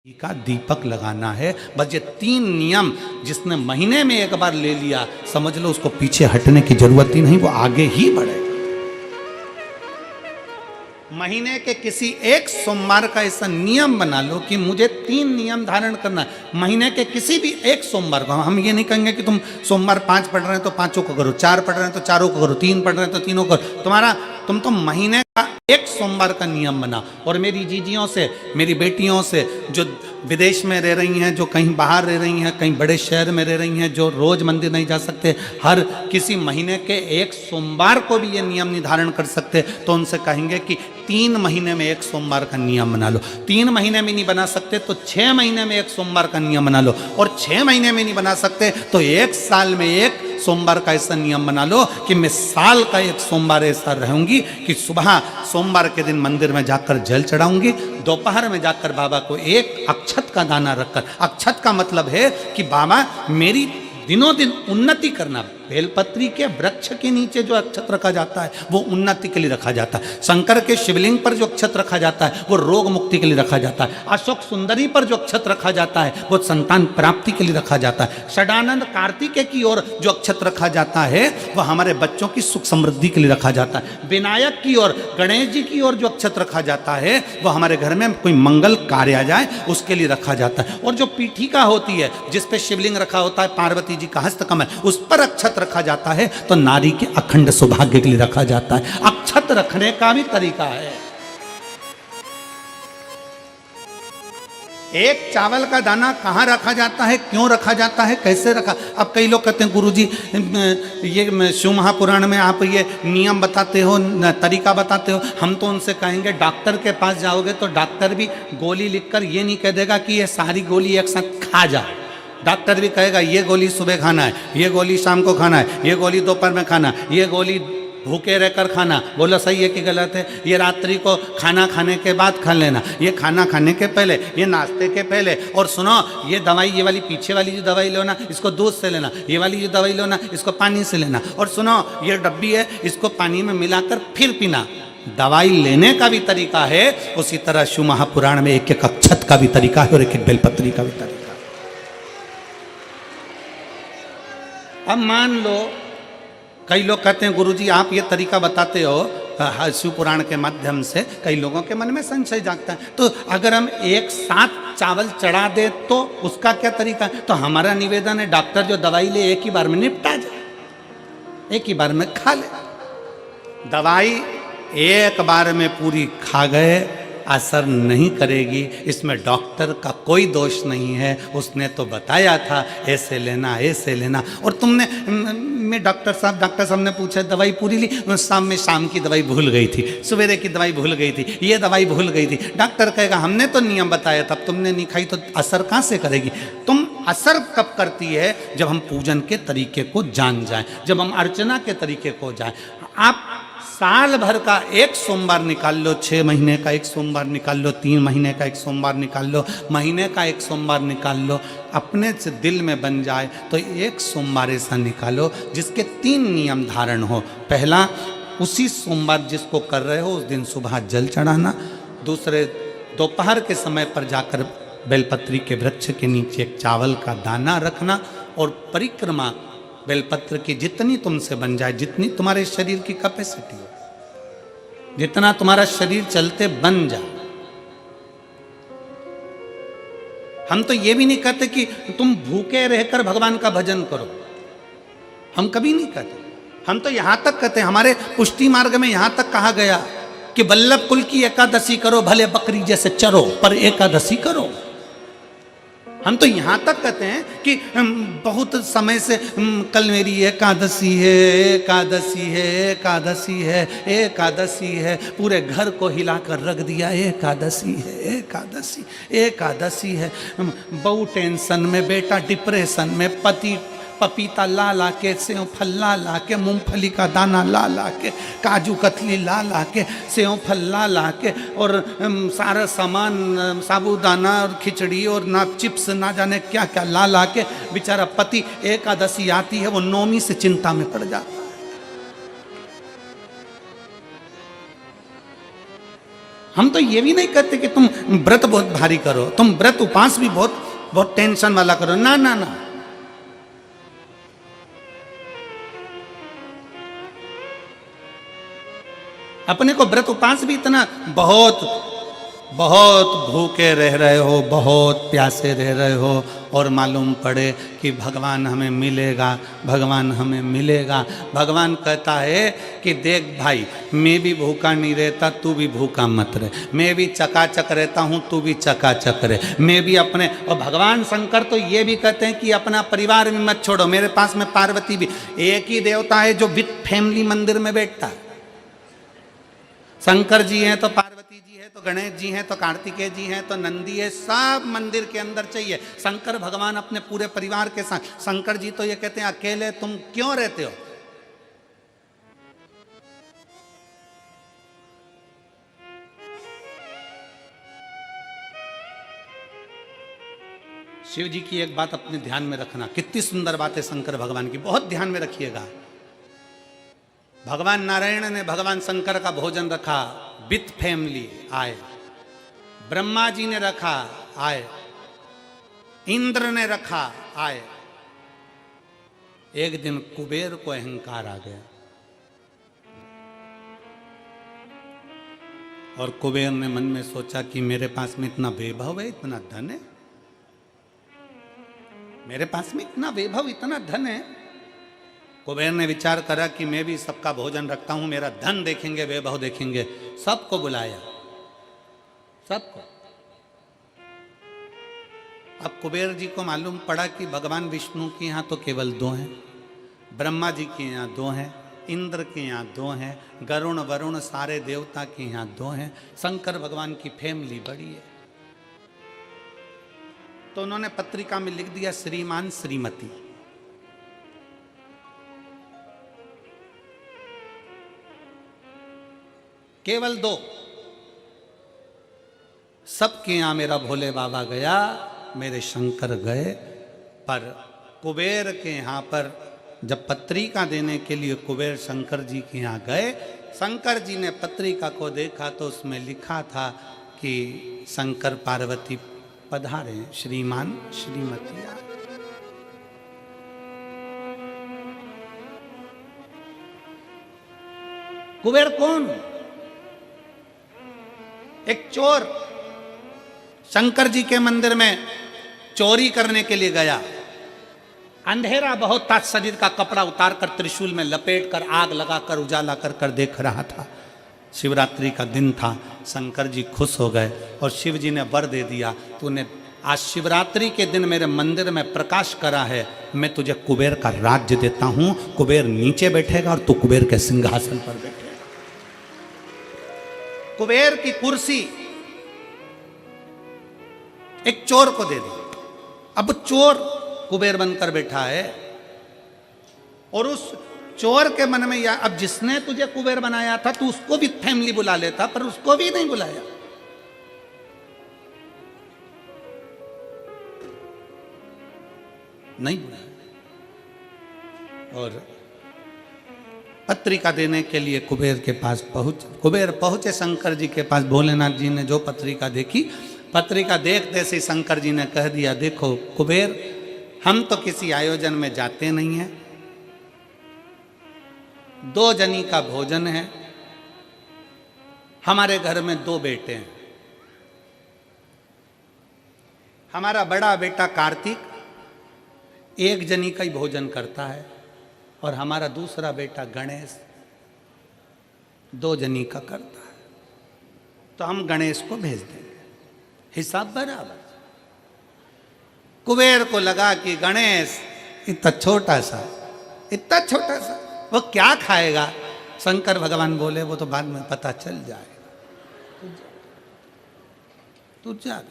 का दीपक लगाना है। बस ये 3 नियम जिसने महीने में एक बार ले लिया, समझ लो उसको पीछे हटने की जरूरत ही नहीं, वो आगे ही बढ़ेगा। महीने के किसी एक सोमवार का ऐसा नियम बना लो कि मुझे 3 नियम धारण करना है। महीने के किसी भी एक सोमवार को हम ये नहीं कहेंगे कि तुम सोमवार 5 पढ़ रहे हैं तो 5 को करो, 4 पढ़ रहे हैं तो 4 को करो, 3 पढ़ रहे हैं तो 3 को करो। तुम तो महीने का एक सोमवार का नियम बना। और मेरी जीजियों से, मेरी बेटियों से जो विदेश में रह रही हैं, जो कहीं बाहर रह रही हैं, कहीं बड़े शहर में रह रही हैं, जो रोज मंदिर नहीं जा सकते, हर किसी महीने के एक सोमवार को भी ये नियम निर्धारण कर सकते, तो उनसे कहेंगे कि 3 महीने में एक सोमवार का नियम बना लो। 3 महीने में नहीं बना सकते तो 6 महीने में एक सोमवार का नियम बना लो। और 6 महीने में नहीं बना सकते तो 1 साल में एक सोमवार का ऐसा नियम बना लो कि मैं साल का एक सोमवार ऐसा रहूंगी कि सुबह सोमवार के दिन मंदिर में जाकर जल चढ़ाऊंगी, दोपहर में जाकर बाबा को एक अक्षत का दाना रखकर, अक्षत का मतलब है कि बाबा मेरी दिनों दिन उन्नति करना। बेलपत्री के वृक्ष के नीचे जो अक्षत रखा जाता है वो उन्नति के लिए रखा जाता है। शंकर के शिवलिंग पर जो अक्षत रखा जाता है वो रोग मुक्ति के लिए रखा जाता है। अशोक सुंदरी पर जो अक्षत रखा जाता है वो संतान प्राप्ति के लिए रखा जाता है। षडानंद कार्तिकेय की ओर जो अक्षत रखा जाता है वह हमारे बच्चों की सुख समृद्धि के लिए रखा जाता है। विनायक की ओर, गणेश जी की ओर जो अक्षत रखा जाता है वह हमारे घर में कोई मंगल कार्य आ जाए उसके लिए रखा जाता है। और जो पीठिका होती है जिस पे शिवलिंग रखा होता है, पार्वती जी का हस्तकमल, उस पर अक्षत रखा जाता है तो नारी के अखंड सौभाग्य के लिए रखा जाता है। अक्षत रखने का भी तरीका है। एक चावल का दाना कहाँ रखा जाता है, क्यों रखा जाता है, कैसे रखा। अब कई लोग कहते हैं गुरुजी ये शिव महापुराण में आप ये नियम बताते हो, तरीका बताते हो। हम तो उनसे कहेंगे डॉक्टर के पास जाओगे तो डॉक्टर भी गोली लिखकर ये नहीं कह देगा कि ये सारी गोली एक साथ खा जा। डॉक्टर भी कहेगा ये गोली सुबह खाना है, ये गोली शाम को खाना है, ये गोली दोपहर में खाना, ये गोली भूखे रहकर खाना। बोलो सही है कि गलत है। ये रात्रि को खाना खाने के बाद खा लेना, ये खाना खाने के पहले, ये नाश्ते के पहले। और सुनो ये दवाई, ये वाली पीछे वाली जो दवाई लो ना इसको दूध से लेना, ये वाली जो दवाई लो ना इसको पानी से लेना। और सुनो ये डब्बी है इसको पानी में मिलाकर फिर पीना। दवाई लेने का भी तरीका है, उसी तरह शिव महापुराण में एक एक अक्षत का भी तरीका है और एक एक बेलपत्री का भी तरीका। अब मान लो कई लोग कहते हैं गुरुजी आप ये तरीका बताते हो शिव पुराण के माध्यम से, कई लोगों के मन में संशय जागता है, तो अगर हम एक साथ चावल चढ़ा दे तो उसका क्या तरीका है। तो हमारा निवेदन है डॉक्टर जो दवाई ले एक ही बार में निपटा जाए, एक ही बार में खा ले। दवाई एक बार में पूरी खा गए असर नहीं करेगी, इसमें डॉक्टर का कोई दोष नहीं है। उसने तो बताया था ऐसे लेना ऐसे लेना। और तुमने मैं डॉक्टर साहब ने पूछा दवाई पूरी ली, शाम की दवाई भूल गई थी, सवेरे की दवाई भूल गई थी, ये दवाई भूल गई थी। डॉक्टर कहेगा हमने तो नियम बताया था, तुमने नहीं खाई तो असर कहाँ से करेगी। तुम असर कब करती है जब हम पूजन के तरीके को जान जाएं, जब हम अर्चना के तरीके को जाएं। आप साल भर का एक सोमवार निकाल लो, 6 महीने का एक सोमवार निकाल लो, 3 महीने का एक सोमवार निकाल लो, महीने का एक सोमवार निकाल लो। अपने से दिल में बन जाए तो एक सोमवार ऐसा निकालो जिसके 3 नियम धारण हो। पहला, उसी सोमवार जिसको कर रहे हो उस दिन सुबह जल चढ़ाना। दूसरे, दोपहर के समय पर जाकर बेलपत्री के वृक्ष के नीचे एक चावल का दाना रखना। और परिक्रमा बेलपत्र की जितनी तुमसे बन जाए, जितनी तुम्हारे शरीर की कैपेसिटी हो, जितना तुम्हारा शरीर चलते बन जाए। हम तो ये भी नहीं कहते कि तुम भूखे रहकर भगवान का भजन करो, हम कभी नहीं कहते। हम तो यहां तक कहते हैं, हमारे पुष्टि मार्ग में यहां तक कहा गया कि वल्लभ कुल की एकादशी करो, भले बकरी जैसे चरो पर एकादशी करो। हम तो यहाँ तक कहते हैं कि बहुत समय से कल मेरी एकादशी है, एकादशी है, एकादशी है, एकादशी है, पूरे घर को हिलाकर रख दिया, एकादशी है, एकादशी, एकादशी है। बहू टेंशन में, बेटा डिप्रेशन में, पति पपीता ला ला के, सेव फल ला ला के, मूंगफली का दाना ला ला के, काजू कतली ला ला के, सेव फल ला ला के, और सारा सामान साबूदाना और खिचड़ी और ना चिप्स ना जाने क्या क्या ला ला के बेचारा पति एकादशी आती है वो 9वीं से चिंता में पड़ जाता है। हम तो ये भी नहीं कहते कि तुम व्रत बहुत भारी करो, तुम व्रत उपास भी बहुत बहुत टेंशन वाला करो, ना ना ना। अपने को व्रत उपास भी इतना बहुत बहुत भूखे रह रहे हो, बहुत प्यासे रह रहे हो, और मालूम पड़े कि भगवान हमें मिलेगा, भगवान हमें मिलेगा। भगवान कहता है कि देख भाई, मैं भी भूखा नहीं रहता, तू भी भूखा मत रहे, मैं भी चकाचक रहता हूँ, तू भी चकाचक रहे, मैं भी अपने। और भगवान शंकर तो ये भी कहते हैं कि अपना परिवार भी मत छोड़ो, मेरे पास में पार्वती भी, एक ही देवता है जो विथ फैमिली मंदिर में बैठता है। शंकर जी हैं तो पार्वती जी है, तो गणेश जी हैं, तो कार्तिकेय जी हैं, तो नंदी है, सब मंदिर के अंदर चाहिए। शंकर भगवान अपने पूरे परिवार के साथ। शंकर जी तो ये कहते हैं अकेले तुम क्यों रहते हो? शिव जी की एक बात अपने ध्यान में रखना, कितनी सुंदर बात है शंकर भगवान की, बहुत ध्यान में रखिएगा। भगवान नारायण ने भगवान शंकर का भोजन रखा, विथ फैमिली आए। ब्रह्मा जी ने रखा, आए। इंद्र ने रखा, आए। एक दिन कुबेर को अहंकार आ गया और कुबेर ने मन में सोचा कि मेरे पास में इतना वैभव है, इतना धन है, मेरे पास में इतना वैभव, इतना धन है। कुबेर ने विचार करा कि मैं भी सबका भोजन रखता हूं, मेरा धन देखेंगे, वैभव देखेंगे। सबको बुलाया, सबको। अब कुबेर जी को मालूम पड़ा कि भगवान विष्णु के यहाँ तो केवल 2 हैं, ब्रह्मा जी के यहाँ 2 हैं, इंद्र के यहाँ 2 हैं, गरुण वरुण सारे देवता के यहाँ 2 हैं, शंकर भगवान की फैमिली बड़ी है। तो उन्होंने पत्रिका में लिख दिया श्रीमान श्रीमती। केवल 2। सबके यहां मेरा भोले बाबा गया, मेरे शंकर गए, पर कुबेर के यहां पर जब पत्रिका देने के लिए कुबेर शंकर जी के यहां गए, शंकर जी ने पत्रिका को देखा तो उसमें लिखा था कि शंकर पार्वती पधारे, श्रीमान श्रीमती। कुबेर कौन? एक चोर शंकर जी के मंदिर में चोरी करने के लिए गया। अंधेरा बहुत था, शरीर का कपड़ा उतार कर त्रिशूल में लपेट कर आग लगाकर उजाला कर देख रहा था। शिवरात्रि का दिन था, शंकर जी खुश हो गए और शिव जी ने वर दे दिया, तूने आज शिवरात्रि के दिन मेरे मंदिर में प्रकाश करा है, मैं तुझे कुबेर का राज्य देता हूं। कुबेर नीचे बैठेगा और तू कुबेर के सिंहासन पर बैठेगा। कुबेर की कुर्सी एक चोर को दे दी। अब चोर कुबेर बनकर बैठा है और उस चोर के मन में या अब जिसने तुझे कुबेर बनाया था तू उसको भी फैमिली बुला लेता, पर उसको भी नहीं बुलाया। नहीं बुलाया। और पत्रिका देने के लिए कुबेर के पास कुबेर पहुंचे शंकर जी के पास। भोलेनाथ जी ने जो पत्रिका देखी, पत्रिका देखते से शंकर जी ने कह दिया, देखो कुबेर, हम तो किसी आयोजन में जाते नहीं हैं, 2 जनी का भोजन है, हमारे घर में 2 बेटे हैं, हमारा बड़ा बेटा कार्तिक 1 जनी का ही भोजन करता है और हमारा दूसरा बेटा गणेश 2 जनी का करता है, तो हम गणेश को भेज देंगे, हिसाब बराबर। कुबेर को लगा कि गणेश इतना छोटा सा वो क्या खाएगा। शंकर भगवान बोले वो तो बाद में पता चल जाएगा, तू जा।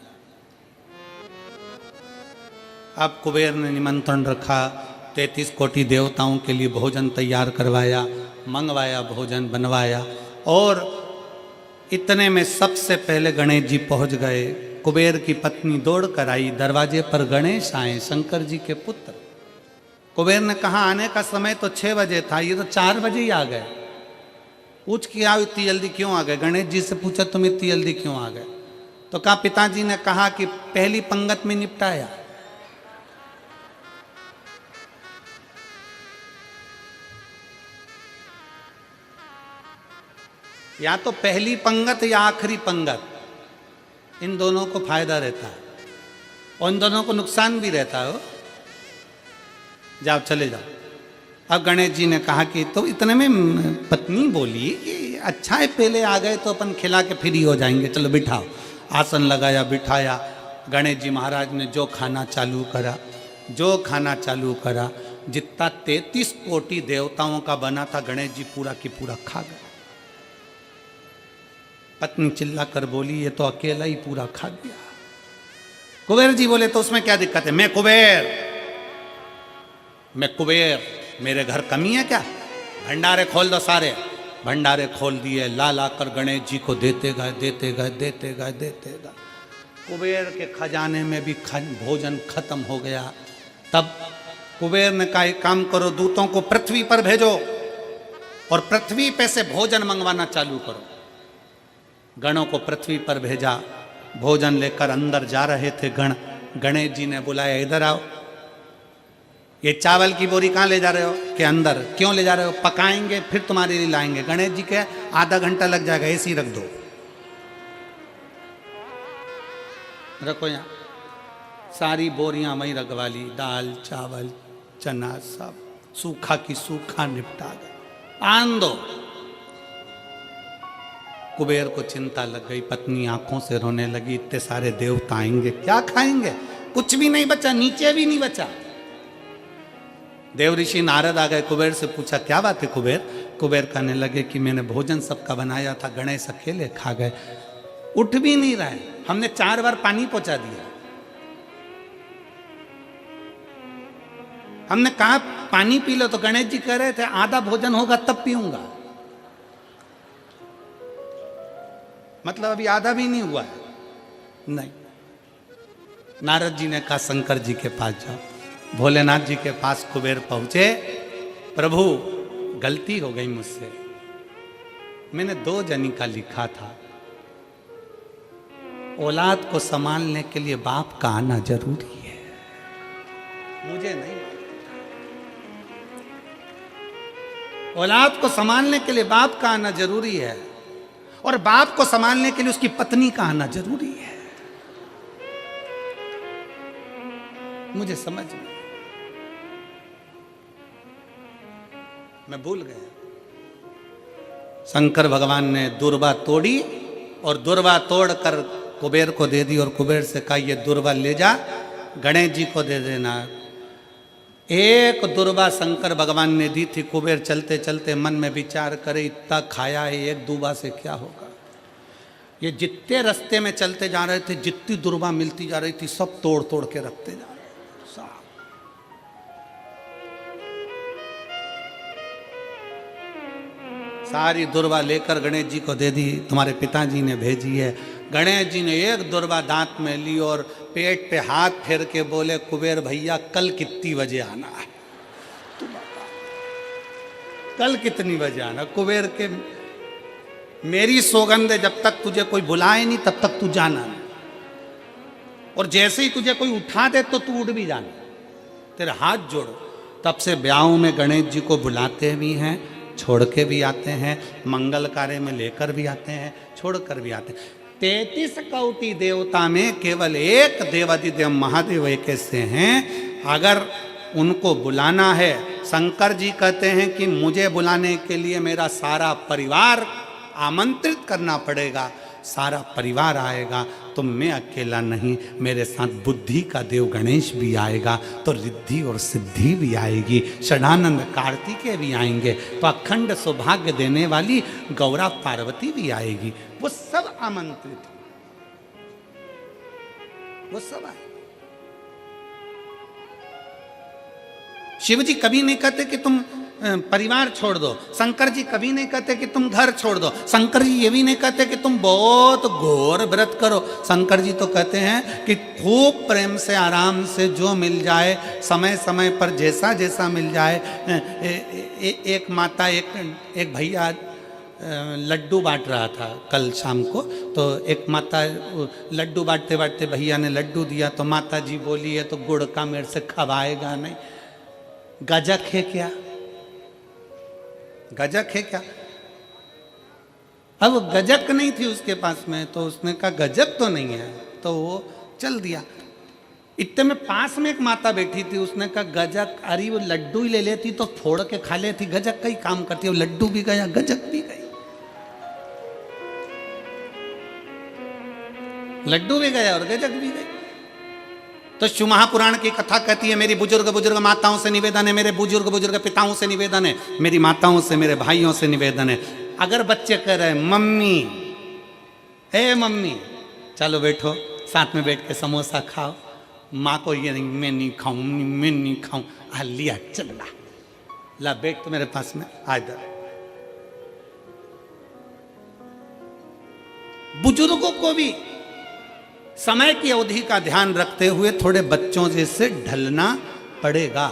अब कुबेर ने निमंत्रण रखा, 33 कोटि देवताओं के लिए भोजन तैयार करवाया, मंगवाया, भोजन बनवाया। और इतने में सबसे पहले गणेश जी पहुंच गए। कुबेर की पत्नी दौड़ कर आई, दरवाजे पर गणेश आए, शंकर जी के पुत्र। कुबेर ने कहा आने का समय तो 6 बजे था, ये तो 4 बजे ही आ गए। पूछ के आओ इतनी जल्दी क्यों आ गए। गणेश जी से पूछा तुम इतनी जल्दी क्यों आ गए, तो कहा पिताजी ने कहा कि पहली पंगत में निपटाया। या तो पहली पंगत या आखिरी पंगत, इन दोनों को फायदा रहता है और इन दोनों को नुकसान भी रहता है। जाओ चले जाओ। अब गणेश जी ने कहा कि तो इतने में पत्नी बोली कि अच्छा है पहले आ गए तो अपन खिला के फ्री हो जाएंगे, चलो बिठाओ। आसन लगाया, बिठाया। गणेश जी महाराज ने जो खाना चालू करा, जो खाना चालू करा, जितना 33 कोटि देवताओं का बना था गणेश जी पूरा की पूरा खा गए। पत्नी चिल्ला कर बोली ये तो अकेला ही पूरा खा गया। कुबेर जी बोले तो उसमें क्या दिक्कत है, मैं कुबेर, मेरे घर कमी है क्या, भंडारे खोल दो सारे। भंडारे खोल दिए, ला ला कर गणेश जी को देते गए, देते गए, देते गए, देते गए। कुबेर के खजाने में भी भोजन खत्म हो गया। तब कुबेर ने कहा एक काम करो, दूतों को पृथ्वी पर भेजो और पृथ्वी पे से भोजन मंगवाना चालू करो। गणों को पृथ्वी पर भेजा, भोजन लेकर अंदर जा रहे थे गण। गणेश जी ने बुलाया इधर आओ, ये चावल की बोरी कहाँ ले जा रहे हो, कि अंदर। क्यों ले जा रहे हो, पकाएंगे फिर तुम्हारे लिए लाएंगे। गणेश जी के आधा घंटा लग जाएगा, ऐसी रख दो, रखो यहाँ। सारी बोरियां वहीं रखवा ली, दाल चावल चना सब सूखा की सूखा निपटा गए, आन दो। कुबेर को चिंता लग गई, पत्नी आंखों से रोने लगी, इतने सारे देवता आएंगे क्या खाएंगे, कुछ भी नहीं बचा, नीचे भी नहीं बचा। देव ऋषि नारद आ गए, कुबेर से पूछा क्या बात है कुबेर। कुबेर कहने लगे कि मैंने भोजन सबका बनाया था, गणेश अकेले खा गए, उठ भी नहीं रहे, हमने 4 बार पानी पहुंचा दिया। हमने कहा पानी पी लो, तो गणेश जी कह रहे थे आधा भोजन होगा तब पीऊंगा, मतलब अभी आधा भी नहीं हुआ है। नहीं, नारद जी ने कहा शंकर जी के पास जाओ। भोलेनाथ जी के पास कुबेर पहुंचे, प्रभु गलती हो गई मुझसे, मैंने 2 जनी का लिखा था, औलाद को संभालने के लिए बाप का आना जरूरी है, मुझे नहीं। औलाद को संभालने के लिए बाप का आना जरूरी है, और बाप को संभालने के लिए उसकी पत्नी का आना जरूरी है। मुझे समझ में, मैं भूल गया। शंकर भगवान ने दुर्वा तोड़ी और दुर्वा तोड़कर कुबेर को दे दी और कुबेर से कहा ये दुर्वा ले जा, गणेश जी को दे देना। एक दुर्वा शंकर भगवान ने दी थी। कुबेर चलते चलते मन में विचार करे इतना खाया है, एक दुर्वा से क्या होगा। ये जितने रास्ते में चलते जा रहे थे, जितनी दुर्वा मिलती जा रही थी, सब तोड़ तोड़ के रखते जा रहे। सारी दुर्वा लेकर गणेश जी को दे दी, तुम्हारे पिताजी ने भेजी है। गणेश जी ने एक दुर्वा दांत में ली और पेट पे हाथ फेर के बोले कुबेर भैया कल कितनी बजे आना है, तू बता कल कितनी बजे आना। कुबेर के मेरी सौगंध है, जब तक तुझे कोई बुलाए नहीं तब तक तू जाना नहीं, और जैसे ही तुझे कोई उठा दे तो तू उठ भी जाना, तेरे हाथ जोड़ो। तब से ब्याहों में गणेश जी को बुलाते भी हैं, छोड़ के भी आते हैं, मंगल कार्य में लेकर भी आते हैं, छोड़ कर भी आते हैं। 33 कोटि देवता में केवल एक देवादिदेव महादेव एक ऐसे हैं, अगर उनको बुलाना है, शंकर जी कहते हैं कि मुझे बुलाने के लिए मेरा सारा परिवार आमंत्रित करना पड़ेगा, सारा परिवार आएगा, तो मैं अकेला नहीं, मेरे साथ बुद्धि का देव गणेश भी आएगा, तो रिद्धि और सिद्धि भी आएगी, षडानंद कार्तिकेय भी आएंगे, तो अखंड सौभाग्य देने वाली गौरा पार्वती भी आएगी। वो सब आमंत्रित, वो सब आए। शिव जी कभी नहीं कहते कि तुम परिवार छोड़ दो, शंकर जी कभी नहीं कहते कि तुम घर छोड़ दो, शंकर जी ये भी नहीं कहते कि तुम बहुत घोर व्रत करो। शंकर जी तो कहते हैं कि खूब प्रेम से आराम से जो मिल जाए, समय समय पर जैसा जैसा मिल जाए। एक माता एक भैया लड्डू बांट रहा था कल शाम को, तो एक माता लड्डू बांटते बांटते भैया ने लड्डू दिया, तो माता जी बोली है तो गुड़ का मेरे से खवाएगा नहीं। गजक है क्या? गजक है क्या? अब गजक नहीं थी उसके पास में, तो उसने कहा गजक तो नहीं है, तो वो चल दिया। इतने में पास में एक माता बैठी थी, उसने कहा गजक, अरे वो लड्डू ही ले लेती तो फोड़ के खा लेती, गजक का ही काम करती है। लड्डू भी गया, गजक भी गई, लड्डू भी गया और गजक भी गई। तो शिव महापुराण की कथा कहती है, मेरी बुजुर्ग बुजुर्ग माताओं से निवेदन है, मेरे बुजुर्ग बुजुर्ग पिताओं से निवेदन है, मेरी माताओं से, मेरे भाइयों से निवेदन है, अगर बच्चे कह रहे हैं मम्मी, हे मम्मी चलो बैठो साथ में बैठ के समोसा खाओ, माँ को ये नहीं, मैं नहीं खाऊं, मैं नहीं खाऊं, लिया चल ला बैठ तो मेरे पास में आ इधर। बुजुर्गों को भी समय की अवधि का ध्यान रखते हुए थोड़े बच्चों जैसे ढलना पड़ेगा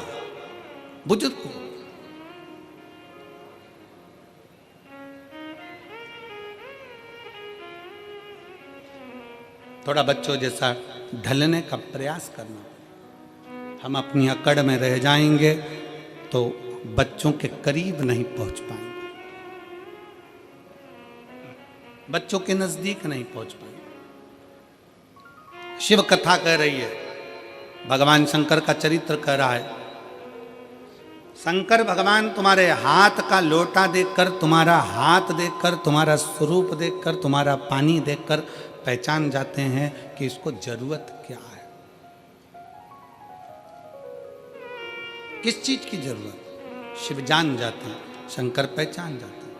बुजुर्ग को। थोड़ा बच्चों जैसा ढलने का प्रयास करना। हम अपनी अकड़ में रह जाएंगे तो बच्चों के करीब नहीं पहुंच पाएंगे, बच्चों के नजदीक नहीं पहुंच पाएंगे। शिव कथा कह रही है, भगवान शंकर का चरित्र कह रहा है, शंकर भगवान तुम्हारे हाथ का लोटा देखकर, तुम्हारा हाथ देखकर, तुम्हारा स्वरूप देखकर, तुम्हारा पानी देखकर पहचान जाते हैं कि इसको जरूरत क्या है, किस चीज की जरूरत। शिव जान जाते हैं, शंकर पहचान जाते हैं।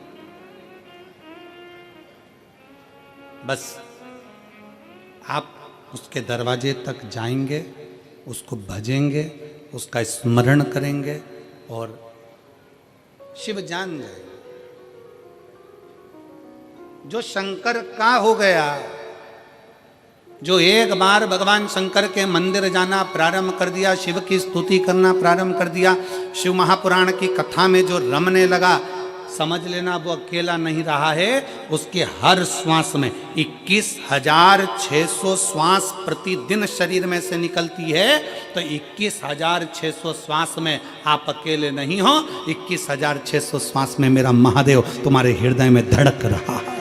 बस आप उसके दरवाजे तक जाएंगे, उसको भजेंगे, उसका स्मरण करेंगे और शिव जान जाएंगे। जो शंकर का हो गया, जो एक बार भगवान शंकर के मंदिर जाना प्रारंभ कर दिया, शिव की स्तुति करना प्रारंभ कर दिया, शिव महापुराण की कथा में जो रमने लगा, समझ लेना वो अकेला नहीं रहा है। उसके हर श्वास में 21,600 श्वास प्रतिदिन शरीर में से निकलती है। तो 21,600 श्वास में आप अकेले नहीं हो, 21,600 श्वास में मेरा महादेव तुम्हारे हृदय में धड़क रहा है।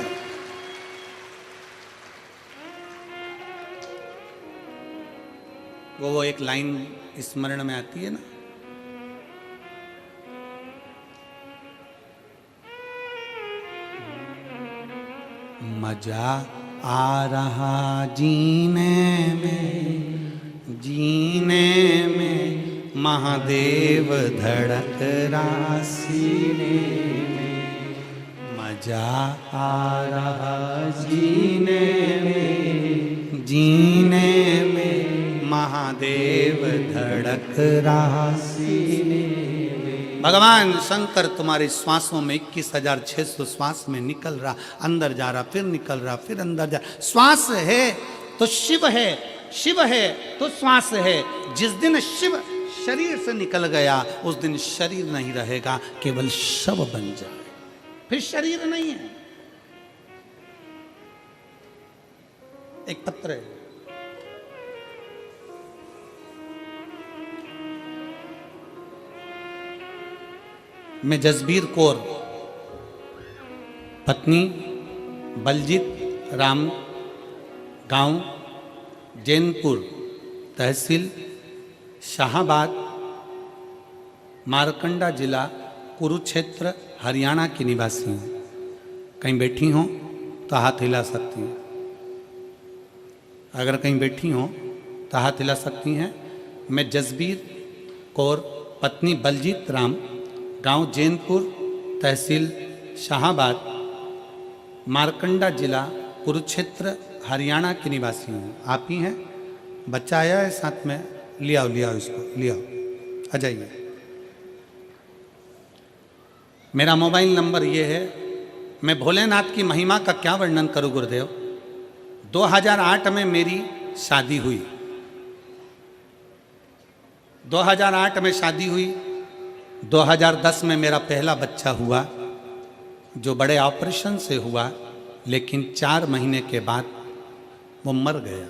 वो एक लाइन स्मरण में आती है ना, मजा आ रहा जीने में, जीने में महादेव धड़क रहा सीने में, मजा आ रहा जीने में, जीने में महादेव धड़क रहा सीने में। भगवान शंकर तुम्हारे श्वासों में 21,600 श्वास में निकल रहा, अंदर जा रहा, फिर निकल रहा, फिर अंदर जा रहा। श्वास है तो शिव है, शिव है तो श्वास है। जिस दिन शिव शरीर से निकल गया, उस दिन शरीर नहीं रहेगा, केवल शव बन जाए, फिर शरीर नहीं है। एक पत्र है, मैं जसबीर कौर, पत्नी बलजीत राम, गांव जैनपुर, तहसील शाहाबाद, मारकंडा जिला कुरुक्षेत्र, हरियाणा की निवासी हूँ। कहीं बैठी हों तो हाथ हिला सकती हैं, अगर कहीं बैठी हों तो हाथ हिला सकती हैं। मैं जसबीर कौर, पत्नी बलजीत राम, गांव जैनपुर, तहसील शाहाबाद, मारकंडा जिला कुरुक्षेत्र, हरियाणा की निवासी हूँ। आप ही हैं? बच्चा आया है साथ में, ले आओ इसको, ले आओ, आ जाइए। मेरा मोबाइल नंबर ये है। मैं भोलेनाथ की महिमा का क्या वर्णन करूँ गुरुदेव। 2008 में मेरी शादी हुई, 2008 में शादी हुई, 2010 में मेरा पहला बच्चा हुआ, जो बड़े ऑपरेशन से हुआ, लेकिन 4 महीने के बाद वो मर गया।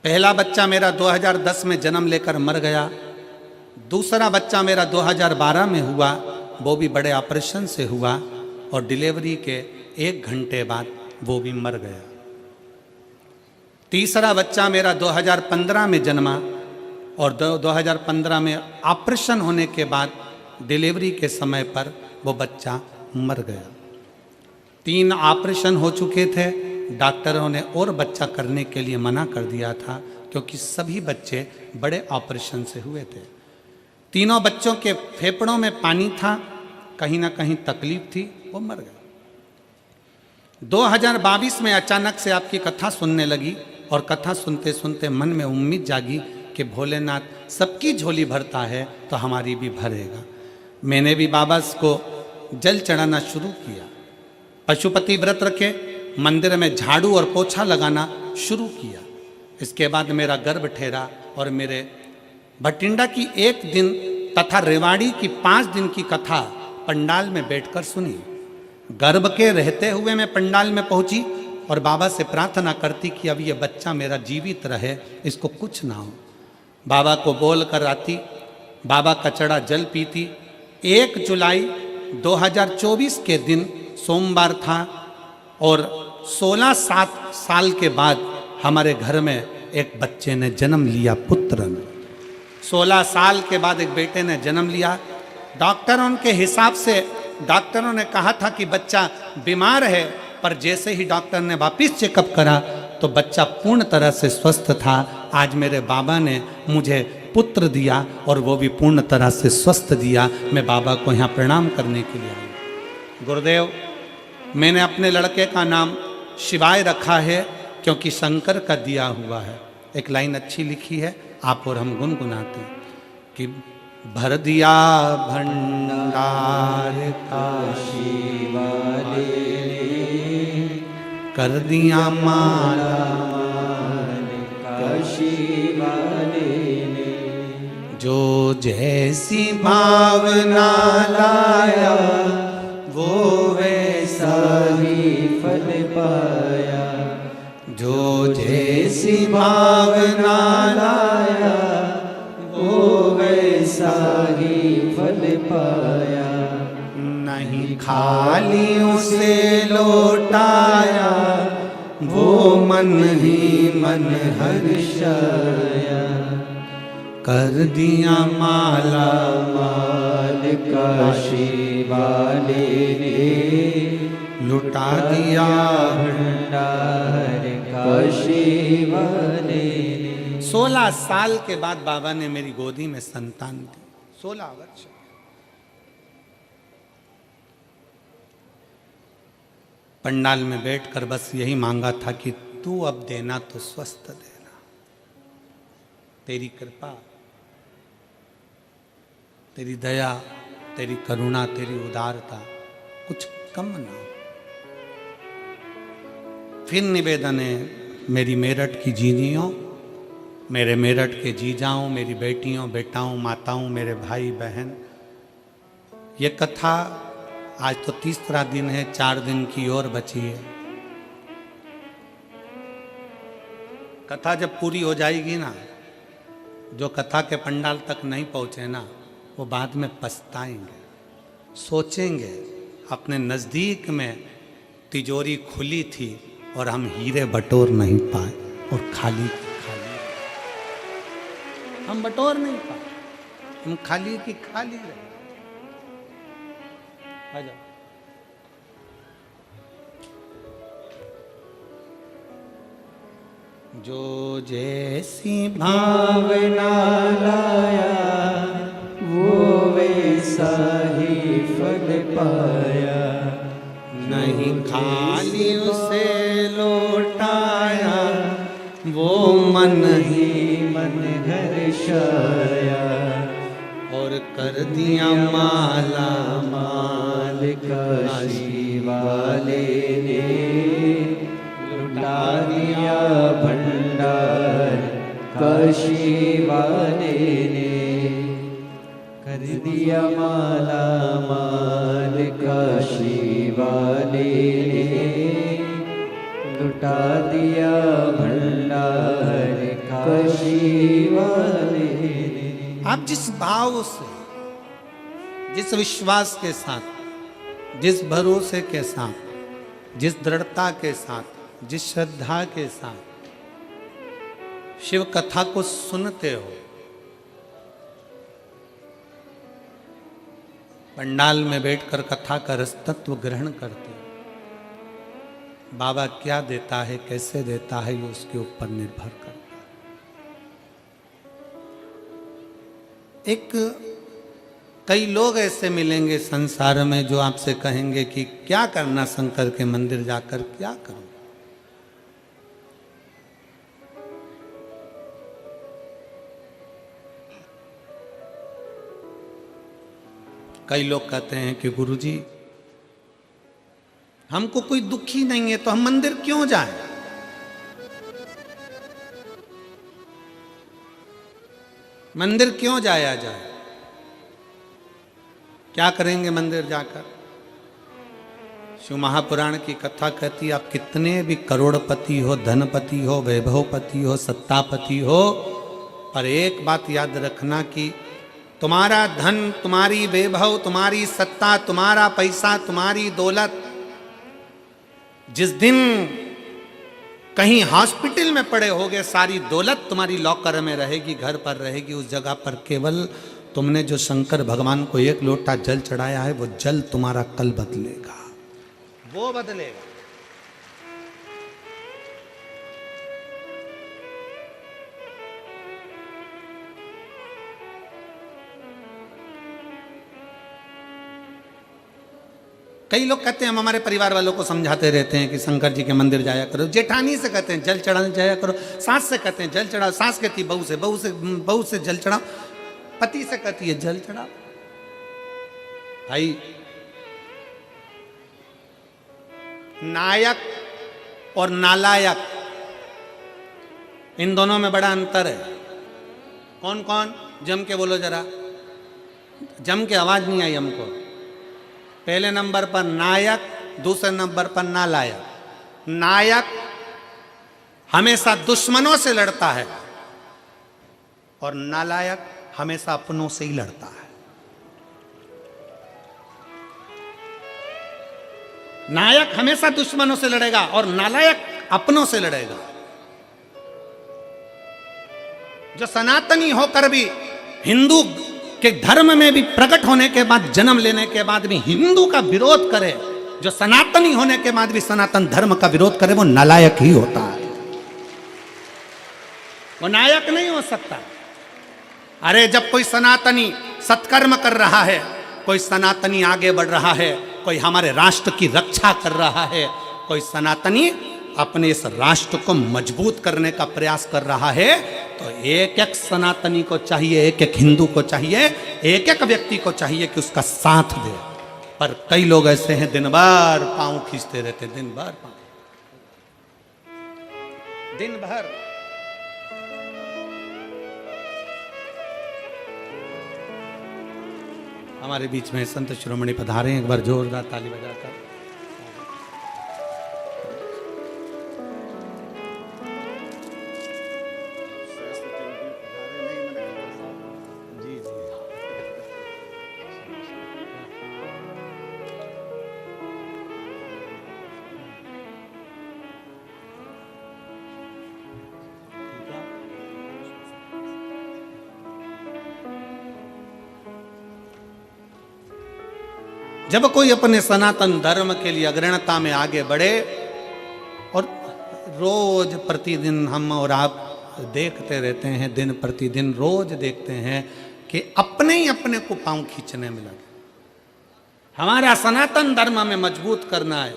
पहला बच्चा मेरा 2010 में जन्म लेकर मर गया। दूसरा बच्चा मेरा 2012 में हुआ, वो भी बड़े ऑपरेशन से हुआ और डिलीवरी के 1 घंटे बाद वो भी मर गया। तीसरा बच्चा मेरा 2015 में जन्मा और 2015 में ऑपरेशन होने के बाद डिलीवरी के समय पर वो बच्चा मर गया। 3 ऑपरेशन हो चुके थे, डॉक्टरों ने और बच्चा करने के लिए मना कर दिया था क्योंकि सभी बच्चे बड़े ऑपरेशन से हुए थे। तीनों बच्चों के फेफड़ों में पानी था, कहीं ना कहीं तकलीफ थी, वो मर गए। 2022 में अचानक से आपकी कथा सुनने लगी और कथा सुनते सुनते मन में उम्मीद जागी कि भोलेनाथ सबकी झोली भरता है तो हमारी भी भरेगा। मैंने भी बाबा को जल चढ़ाना शुरू किया, पशुपति व्रत रखे, मंदिर में झाड़ू और पोछा लगाना शुरू किया। इसके बाद मेरा गर्भ ठहरा और मेरे भटिंडा की 1 दिन तथा रेवाड़ी की 5 दिन की कथा पंडाल में बैठकर सुनी। गर्भ के रहते हुए मैं पंडाल में पहुंची और बाबा से प्रार्थना करती कि अब ये बच्चा मेरा जीवित रहे, इसको कुछ ना हो। बाबा को बोल कर आती, बाबा का चढ़ा जल पीती। 1 जुलाई 2024 के दिन सोमवार था और 16-7 साल के बाद हमारे घर में एक बच्चे ने जन्म लिया, पुत्र ने। 16 साल के बाद एक बेटे ने जन्म लिया। डॉक्टरों के हिसाब से डॉक्टरों ने कहा था कि बच्चा बीमार है, पर जैसे ही डॉक्टर ने वापस चेकअप करा तो बच्चा पूर्ण तरह से स्वस्थ था। आज मेरे बाबा ने मुझे पुत्र दिया और वो भी पूर्ण तरह से स्वस्थ दिया। मैं बाबा को यहाँ प्रणाम करने के लिए आई। गुरुदेव, मैंने अपने लड़के का नाम शिवाय रखा है क्योंकि शंकर का दिया हुआ है। एक लाइन अच्छी लिखी है, आप और हम गुनगुनाते हैं कि भर दिया भंडार काशी वाले, कर दिया माला काशी वाले ने, जो जैसी भावना लाया वो वैसा ही फल पाया। जो जैसी भावना लाया वो वैसा ही फल पाया। नहीं खाली उसे लौटाया, वो मन ही मन हर्षाया। कर दिया माला माल काशी वाले ने, लुटा दिया भंडार काशी वाले ने। 16 साल के बाद बाबा ने मेरी गोदी में संतान दी। 16 वर्ष। पंडाल में बैठकर बस यही मांगा था कि तू अब देना तो स्वस्थ देना, तेरी कृपा, तेरी दया, तेरी करुणा, तेरी उदारता कुछ कम ना हो। फिर निवेदन है मेरी मेरठ की जीजियों, मेरे मेरठ के जीजाओं, मेरी बेटियों, बेटाओं, माताओं, मेरे भाई बहन, ये कथा आज तो 3रा दिन है, 4 दिन की और बची है। कथा जब पूरी हो जाएगी ना, जो कथा के पंडाल तक नहीं पहुंचे ना, वो बाद में पछताएंगे, सोचेंगे अपने नज़दीक में तिजोरी खुली थी और हम हीरे बटोर नहीं पाए और खाली खाली हम बटोर नहीं पाए, हम खाली की खाली रहे। आ जाओ। जो जैसी भावना लाया वो वैसा ही फल पाया। नहीं खाली उसे लौटाया, वो मन ही मन हर्षाया। और कर दिया माला माल काशी वाले ने, लुटा दिया भंडार काशी वाले ने। कर दिया माला माल काशी वाले ने, लुटा दिया भंडार काशी वाले ने। आप जिस भाव से, जिस विश्वास के साथ, जिस भरोसे के साथ, जिस दृढ़ता के साथ, जिस श्रद्धा के साथ शिव कथा को सुनते हो, पंडाल में बैठकर कथा का रस तत्व ग्रहण करते हो, बाबा क्या देता है, कैसे देता है, ये उसके ऊपर निर्भर करता है। एक कई लोग ऐसे मिलेंगे संसार में जो आपसे कहेंगे कि क्या करना शंकर के मंदिर जाकर, क्या करूं। कई लोग कहते हैं कि गुरुजी हमको कोई दुख ही नहीं है तो हम मंदिर क्यों जाएं। मंदिर क्यों जाया जाए, क्या करेंगे मंदिर जाकर। शिव महापुराण की कथा कहती, आप कितने भी करोड़पति हो, धनपति हो, वैभवपति हो, सत्तापति हो, पर एक बात याद रखना कि तुम्हारा धन, तुम्हारी वैभव, तुम्हारी सत्ता, तुम्हारा पैसा, तुम्हारी दौलत जिस दिन कहीं हॉस्पिटल में पड़े होगे, सारी दौलत तुम्हारी लॉकर में रहेगी, घर पर रहेगी, उस जगह पर केवल तुमने जो शंकर भगवान को एक लोटा जल चढ़ाया है, वो जल तुम्हारा कल बदलेगा, वो बदलेगा। कई लोग कहते हैं, हम हमारे परिवार वालों को समझाते रहते हैं कि शंकर जी के मंदिर जाया करो। जेठानी से कहते हैं जल चढ़ाने जाया करो, सास से कहते हैं जल चढ़ाओ, सास कहती है बहू से जल चढ़ाओ, पति से कहती है जल चढ़ाओ। भाई, नायक और नालायक, इन दोनों में बड़ा अंतर है। कौन कौन, जम के बोलो जरा, जम के आवाज नहीं आई हमको। पहले नंबर पर नायक, दूसरे नंबर पर नालायक। नायक हमेशा दुश्मनों से लड़ता है और नालायक हमेशा अपनों से ही लड़ता है। नायक हमेशा दुश्मनों से लड़ेगा और नालायक अपनों से लड़ेगा। जो सनातनी होकर भी, हिंदू के धर्म में भी प्रकट होने के बाद, जन्म लेने के बाद भी हिंदू का विरोध करे, जो सनातनी होने के बाद भी सनातन धर्म का विरोध करे, वो नालायक ही होता है, वो नायक नहीं हो सकता। अरे जब कोई सनातनी सत्कर्म कर रहा है, कोई सनातनी आगे बढ़ रहा है, कोई हमारे राष्ट्र की रक्षा कर रहा है, कोई सनातनी अपने इस राष्ट्र को मजबूत करने का प्रयास कर रहा है, तो एक एक सनातनी को चाहिए, एक एक हिंदू को चाहिए, एक एक व्यक्ति को चाहिए कि उसका साथ दे। पर कई लोग ऐसे हैं, दिन भर पांव खींचते रहते, दिन भर पांव, दिन भर। हमारे बीच में संत शिरोमणि पधारे, एक बार जोरदार ताली बजाकर। जब कोई अपने सनातन धर्म के लिए अग्रणता में आगे बढ़े, और रोज प्रतिदिन हम और आप देखते रहते हैं, दिन प्रतिदिन रोज देखते हैं कि अपने ही अपने को पांव खींचने में लगे। हमारा सनातन धर्म में मजबूत करना है,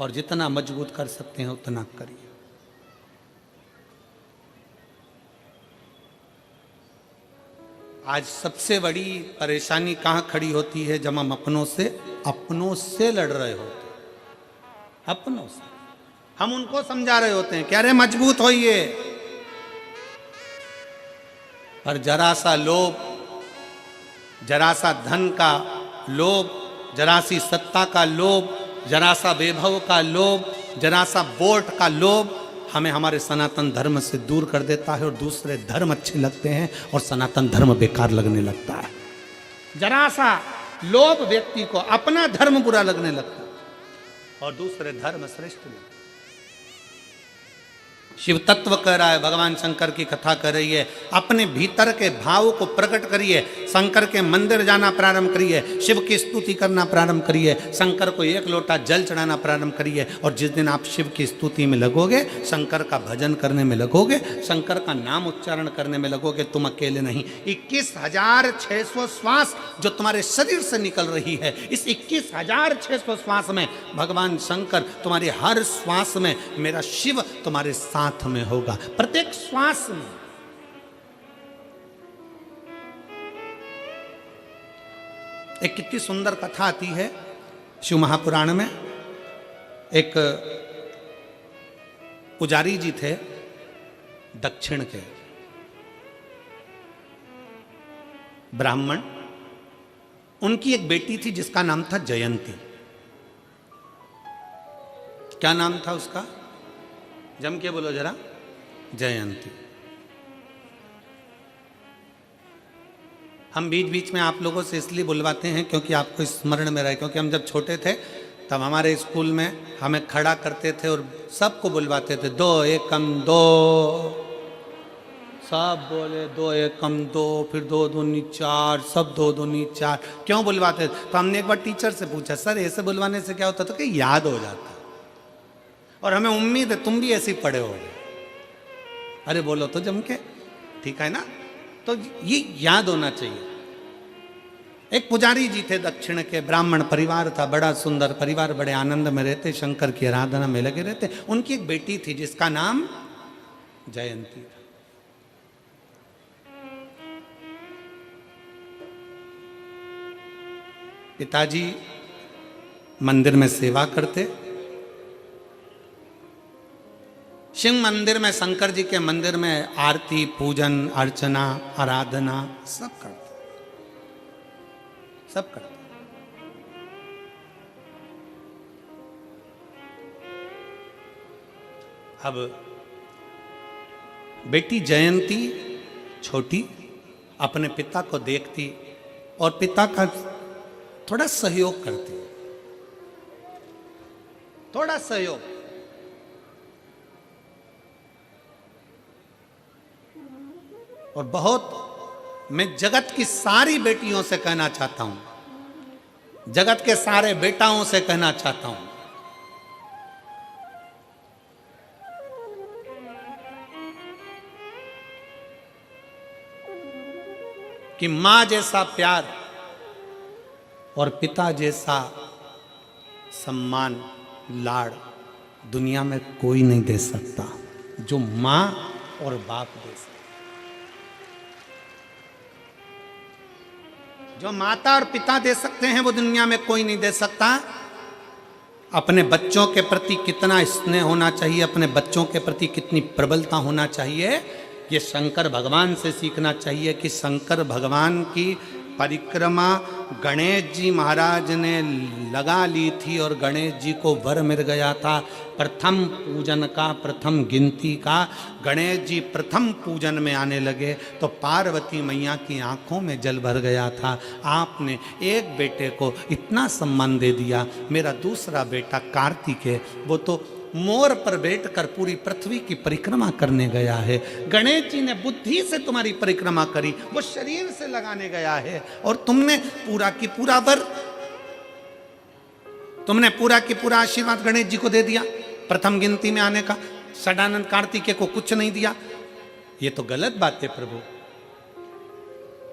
और जितना मजबूत कर सकते हैं उतना करिए। आज सबसे बड़ी परेशानी कहाँ खड़ी होती है, जब हम अपनों से लड़ रहे होते हैं। अपनों से हम उनको समझा रहे होते हैं कि अरे मजबूत होइए, पर जरा सा लोभ, जरा सा धन का लोभ, जरा सी सत्ता का लोभ, जरा सा वैभव का लोभ, जरा सा वोट का लोभ हमें हमारे सनातन धर्म से दूर कर देता है और दूसरे धर्म अच्छे लगते हैं और सनातन धर्म बेकार लगने लगता है। जरा सा लोभ व्यक्ति को अपना धर्म बुरा लगने लगता है और दूसरे धर्म श्रेष्ठ लगते हैं। शिव तत्व कह रहा है, भगवान शंकर की कथा कर रही है, अपने भीतर के भाव को प्रकट करिए, शंकर के मंदिर जाना प्रारंभ करिए, शिव की स्तुति करना प्रारंभ करिए, शंकर को एक लोटा जल चढ़ाना प्रारंभ करिए। और जिस दिन आप शिव की स्तुति में लगोगे, शंकर का भजन करने में लगोगे, शंकर का नाम उच्चारण करने में लगोगे, तुम अकेले नहीं, 21,600 श्वास जो तुम्हारे शरीर से निकल रही है, इस 21,600 श्वास में भगवान शंकर तुम्हारे हर श्वास में, मेरा शिव तुम्हारे साथ में होगा, प्रत्येक श्वास में। एक कितनी सुंदर कथा आती है शिव महापुराण में। एक पुजारी जी थे दक्षिण के, ब्राह्मण, उनकी एक बेटी थी जिसका नाम था जयंती। क्या नाम था उसका? जम के बोलो जरा। जयंती। हम बीच बीच में आप लोगों से इसलिए बुलवाते हैं क्योंकि आपको स्मरण में रहे, क्योंकि हम जब छोटे थे तब हमारे स्कूल में हमें खड़ा करते थे और सबको बुलवाते थे, 2 एकम 2, सब बोले 2 एकम 2, फिर 2 दूनी 4, सब 2 दूनी 4। क्यों बुलवाते थे? तो हमने एक बार टीचर से पूछा, सर ऐसे बुलवाने से क्या होता था? कि याद हो जाता, और हमें उम्मीद है तुम भी ऐसे ही पढ़े हो। अरे बोलो तो जम के, ठीक है ना? तो ये याद होना चाहिए। एक पुजारी जी थे दक्षिण के, ब्राह्मण परिवार था, बड़ा सुंदर परिवार, बड़े आनंद में रहते, शंकर की आराधना में लगे रहते। उनकी एक बेटी थी जिसका नाम जयंती था। पिताजी मंदिर में सेवा करते, शिव मंदिर में, शंकर जी के मंदिर में आरती, पूजन, अर्चना, आराधना सब करते, सब करते। अब बेटी जयंती छोटी अपने पिता को देखती और पिता का थोड़ा सहयोग करती, थोड़ा सहयोग। और बहुत मैं जगत की सारी बेटियों से कहना चाहता हूं, जगत के सारे बेटाओं से कहना चाहता हूं, कि मां जैसा प्यार और पिता जैसा सम्मान, लाड़ दुनिया में कोई नहीं दे सकता जो मां और बाप दे सकता। जो माता और पिता दे सकते हैं वो दुनिया में कोई नहीं दे सकता। अपने बच्चों के प्रति कितना स्नेह होना चाहिए, अपने बच्चों के प्रति कितनी प्रबलता होना चाहिए, ये शंकर भगवान से सीखना चाहिए। कि शंकर भगवान की परिक्रमा गणेश जी महाराज ने लगा ली थी और गणेश जी को वर मिल गया था प्रथम पूजन का, प्रथम गिनती का। गणेश जी प्रथम पूजन में आने लगे तो पार्वती मैया की आंखों में जल भर गया था। आपने एक बेटे को इतना सम्मान दे दिया। मेरा दूसरा बेटा कार्तिक है, वो तो मोर पर बैठकर पूरी पृथ्वी की परिक्रमा करने गया है। गणेश जी ने बुद्धि से तुम्हारी परिक्रमा करी, वो शरीर से लगाने गया है। और तुमने पूरा की पूरा वर, तुमने पूरा की पूरा आशीर्वाद गणेश जी को दे दिया प्रथम गिनती में आने का। षडानंद कार्तिकेय को कुछ नहीं दिया। ये तो गलत बात है प्रभु।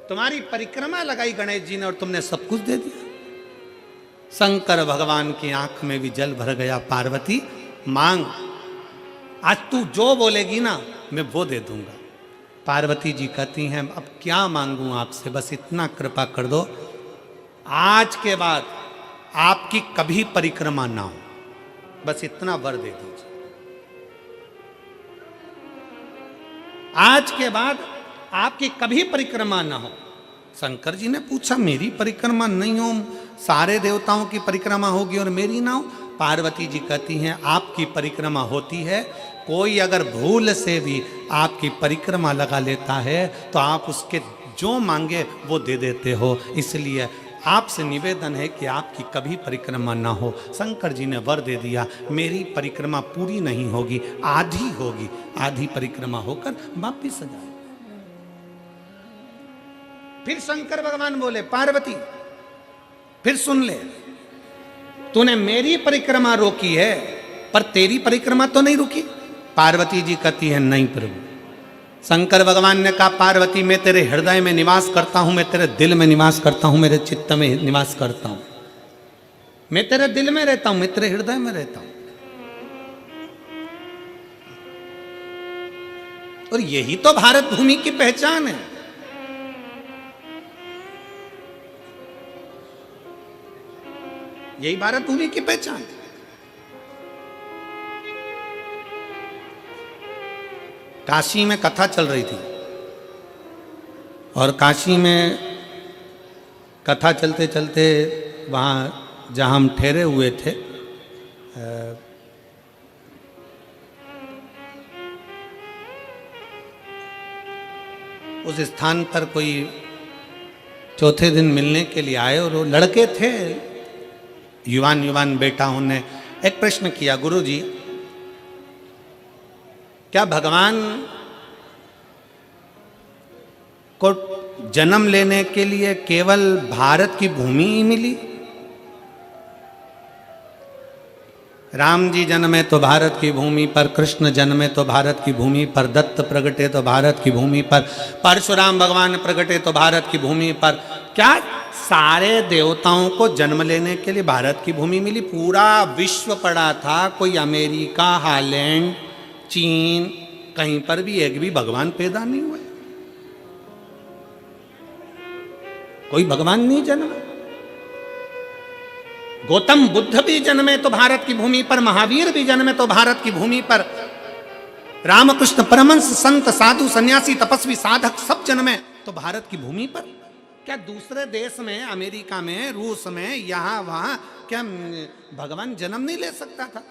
तुम्हारी परिक्रमा लगाई गणेश जी ने और तुमने सब कुछ दे दिया। शंकर भगवान की आंख में भी जल भर गया। पार्वती मांग, आज तू जो बोलेगी ना मैं वो दे दूंगा। पार्वती जी कहती हैं अब क्या मांगूं आपसे, बस इतना कृपा कर दो, आज के बाद आपकी कभी परिक्रमा ना हो, बस इतना वर दे दीजिए। आज के बाद आपकी कभी परिक्रमा ना हो, शंकर जी ने पूछा मेरी परिक्रमा नहीं हो, सारे देवताओं की परिक्रमा होगी और मेरी ना हो? पार्वती जी कहती हैं आपकी परिक्रमा होती है, कोई अगर भूल से भी आपकी परिक्रमा लगा लेता है तो आप उसके जो मांगे वो दे देते हो, इसलिए आपसे निवेदन है कि आपकी कभी परिक्रमा ना हो। शंकर जी ने वर दे दिया, मेरी परिक्रमा पूरी नहीं होगी, आधी होगी, आधी परिक्रमा होकर वापिस आ जाए। फिर शंकर भगवान बोले पार्वती फिर सुन ले, तूने मेरी परिक्रमा रोकी है पर तेरी परिक्रमा तो नहीं रुकी। पार्वती जी कहती है नहीं प्रभु। शंकर भगवान ने कहा पार्वती मैं तेरे हृदय में निवास करता हूं, मैं तेरे दिल में निवास करता हूं, मेरे चित्त में निवास करता हूं, मैं तेरे दिल में रहता हूं, मैं तेरे हृदय में रहता हूं। और यही तो भारत भूमि की पहचान है। यही भारत भूमि की पहचान है। काशी में कथा चल रही थी और काशी में कथा चलते चलते वहाँ जहाँ हम ठहरे हुए थे उस स्थान पर कोई चौथे दिन मिलने के लिए आए और वो लड़के थे, युवान युवान बेटाओं ने एक प्रश्न किया, गुरुजी क्या भगवान को जन्म लेने के लिए केवल भारत की भूमि ही मिली? राम जी जन्मे तो भारत की भूमि पर, कृष्ण जन्मे तो भारत की भूमि पर, दत्त प्रगटे तो भारत की भूमि पर, परशुराम भगवान प्रगटे तो भारत की भूमि पर। क्या सारे देवताओं को जन्म लेने के लिए भारत की भूमि मिली? पूरा विश्व पड़ा था, कोई अमेरिका, हालैंड, चीन, कहीं पर भी एक भी भगवान पैदा नहीं हुए, कोई भगवान नहीं जन्मा। गौतम बुद्ध भी जन्मे तो भारत की भूमि पर, महावीर भी जन्मे तो भारत की भूमि पर, रामकृष्ण परमहंस, संत, साधु, सन्यासी, तपस्वी, साधक सब जन्मे तो भारत की भूमि पर। क्या दूसरे देश में, अमेरिका में, रूस में, यहां वहां क्या भगवान जन्म नहीं ले सकता था?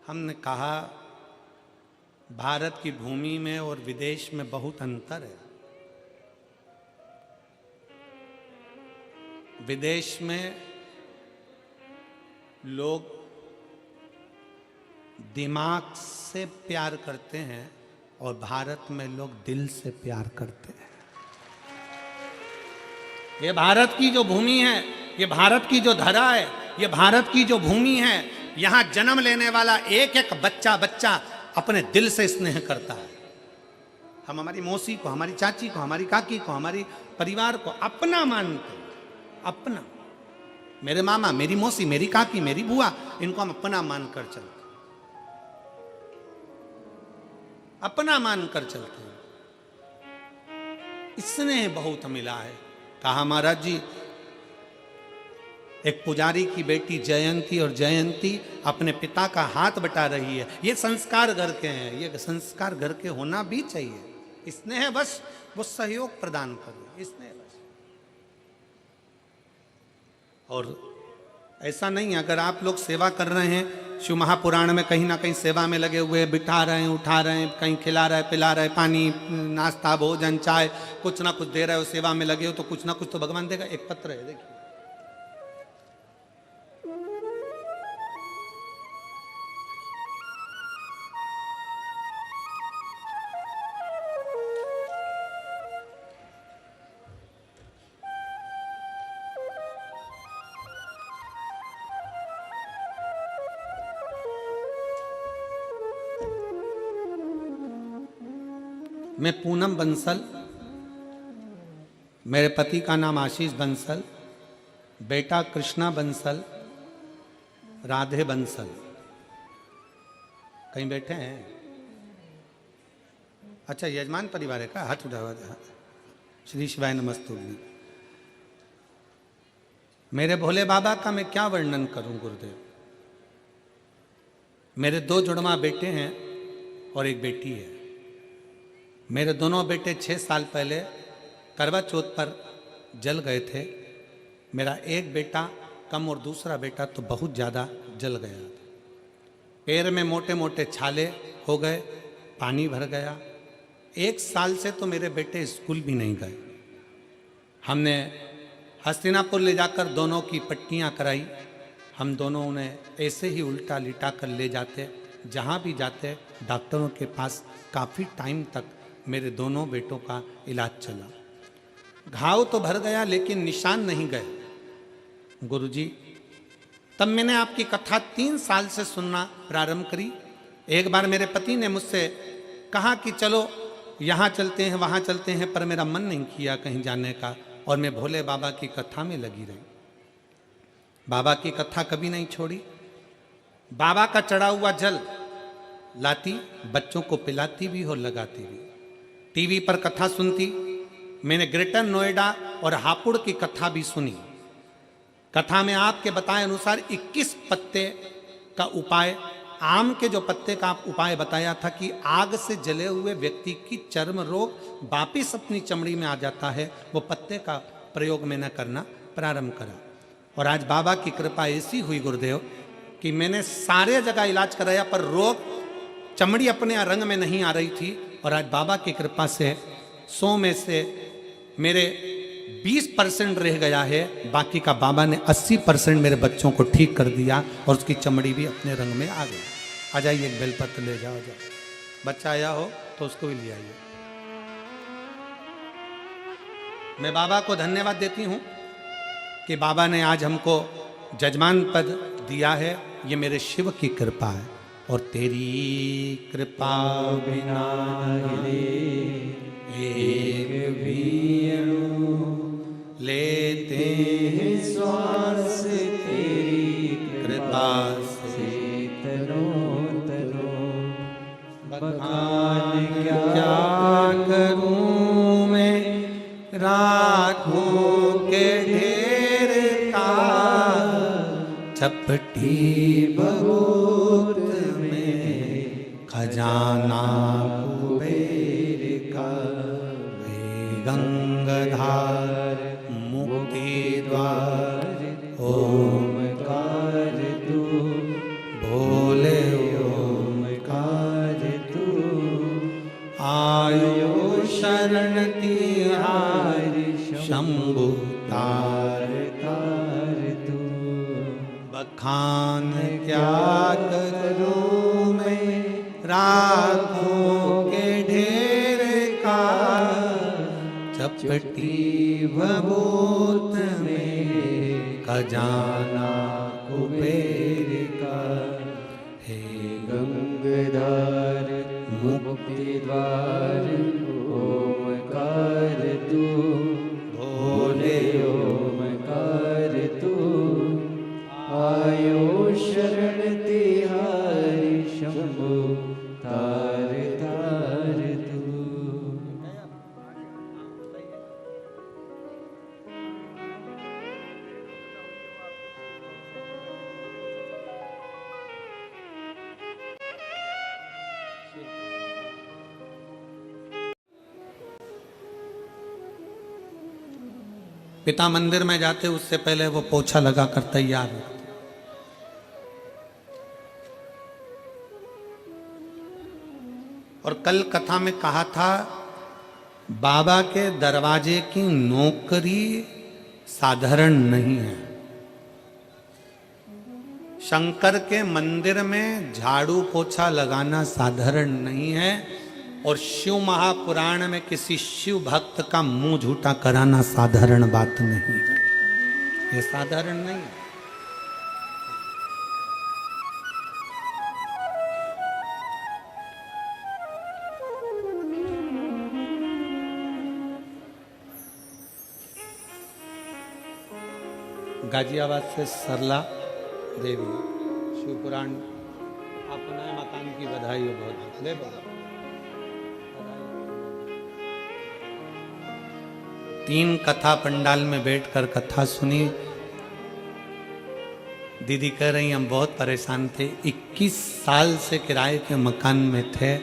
हमने कहा भारत की भूमि में और विदेश में बहुत अंतर है। विदेश में लोग दिमाग से प्यार करते हैं और भारत में लोग दिल से प्यार करते हैं। ये भारत की जो भूमि है, ये भारत की जो धरा है, ये भारत की जो भूमि है, यहां जन्म लेने वाला एक एक बच्चा बच्चा अपने दिल से स्नेह करता है। हम हमारी मौसी को, हमारी चाची को, हमारी काकी को, हमारी परिवार को अपना मानते हैं, अपना। मेरे मामा, मेरी मौसी, मेरी काकी, मेरी बुआ, इनको हम अपना मानकर चलते, अपना मानकर चलते हैं। स्नेह बहुत मिला है। कहा महाराज जी, एक पुजारी की बेटी जयंती, और जयंती अपने पिता का हाथ बटा रही है। ये संस्कार घर के हैं, ये संस्कार घर के होना भी चाहिए। स्नेह बस वो सहयोग प्रदान करे, स्नेह बस। और ऐसा नहीं, अगर आप लोग सेवा कर रहे हैं, शिव महापुराण में कहीं ना कहीं सेवा में लगे हुए, बिठा रहे हैं, उठा रहे हैं, कहीं खिला रहे, पिला रहे, पानी, नाश्ता, भोजन, चाय, कुछ ना कुछ दे रहे हो, सेवा में लगे हो, तो कुछ ना कुछ तो भगवान देगा। एक पत्र है, देखिए, मैं पूनम बंसल, मेरे पति का नाम आशीष बंसल, बेटा कृष्णा बंसल, राधे बंसल। कहीं बैठे हैं? अच्छा, यजमान परिवार है का? हाथ उठावा। श्री शिवाय नमस्तुभ्यं। मेरे भोले बाबा का मैं क्या वर्णन करूं गुरुदेव। मेरे 2 जुड़वा बेटे हैं और एक बेटी है। मेरे दोनों बेटे 6 साल पहले करवा चौथ पर जल गए थे। मेरा एक बेटा कम और दूसरा बेटा तो बहुत ज़्यादा जल गया था। पैर में मोटे मोटे छाले हो गए, पानी भर गया। 1 साल से तो मेरे बेटे स्कूल भी नहीं गए। हमने हस्तिनापुर ले जाकर दोनों की पट्टियाँ कराई। हम दोनों उन्हें ऐसे ही उल्टा लिटा कर ले जाते, जहाँ भी जाते डॉक्टरों के पास काफ़ी टाइम तक मेरे दोनों बेटों का इलाज चला। घाव तो भर गया लेकिन निशान नहीं गए। गुरुजी, तब मैंने आपकी कथा 3 साल से सुनना प्रारंभ करी। एक बार मेरे पति ने मुझसे कहा कि चलो यहाँ चलते हैं, वहाँ चलते हैं, पर मेरा मन नहीं किया कहीं जाने का और मैं भोले बाबा की कथा में लगी रही। बाबा की कथा कभी नहीं छोड़ी। बाबा का चढ़ा हुआ जल लाती, बच्चों को पिलाती भी और लगाती भी। टीवी पर कथा सुनती। मैंने ग्रेटर नोएडा और हापुड़ की कथा भी सुनी। कथा में आपके बताए अनुसार 21 पत्ते का उपाय, आम के जो पत्ते का आप उपाय बताया था कि आग से जले हुए व्यक्ति की चर्म रोग वापिस अपनी चमड़ी में आ जाता है, वो पत्ते का प्रयोग मैंने करना प्रारंभ करा। और आज बाबा की कृपा ऐसी हुई गुरुदेव कि मैंने सारे जगह इलाज कराया पर रोग, चमड़ी अपने रंग में नहीं आ रही थी। और आज बाबा की कृपा से 100 में से मेरे 20% रह गया है, बाकी का बाबा ने 80% मेरे बच्चों को ठीक कर दिया और उसकी चमड़ी भी अपने रंग में आ गई। आ जाइए, एक बेलपत्र ले जाओ। बच्चा आया हो तो उसको भी ले आइए। मैं बाबा को धन्यवाद देती हूँ कि बाबा ने आज हमको जजमान पद दिया है। ये मेरे शिव की कृपा है और तेरी कृपा बिना एक भी लेते हैं श्वास, तेरी कृपा से तनो तनो बखान क्या करूं मैं, राखों के ढेर का चपटी बहुत में खजाना कुबेर का। हे गंगाधार मुक्ति द्वार ओमकार तू, भोले ओमकार तू। आयो शरण तिहारी शंभु तार तार तू। बखान क्या करूं मैं, राखों के ढेर का चपटी भभूत में खजाना कुबेर का। हे गंगाधार मुक्ति द्वार ओमकार तू, भोले ओमकार तू। आयो शरण तिहारी शंभु तार तार तू। पिता मंदिर में जाते उससे पहले वो पोछा लगाकर तैयार रहते। और कल कथा में कहा था बाबा के दरवाजे की नौकरी साधारण नहीं है। शंकर के मंदिर में झाड़ू पोछा लगाना साधारण नहीं है। और शिव महापुराण में किसी शिव भक्त का मुंह झूठा कराना साधारण बात नहीं है। ये साधारण नहीं है। गाजियाबाद से सरला देवी, शिवपुराण, अपने मकान की बधाई हो बहुत। ले बाबा 3 कथा पंडाल में बैठकर कथा सुनी। दीदी कह रही हम बहुत परेशान थे, 21 साल से किराए के मकान में थे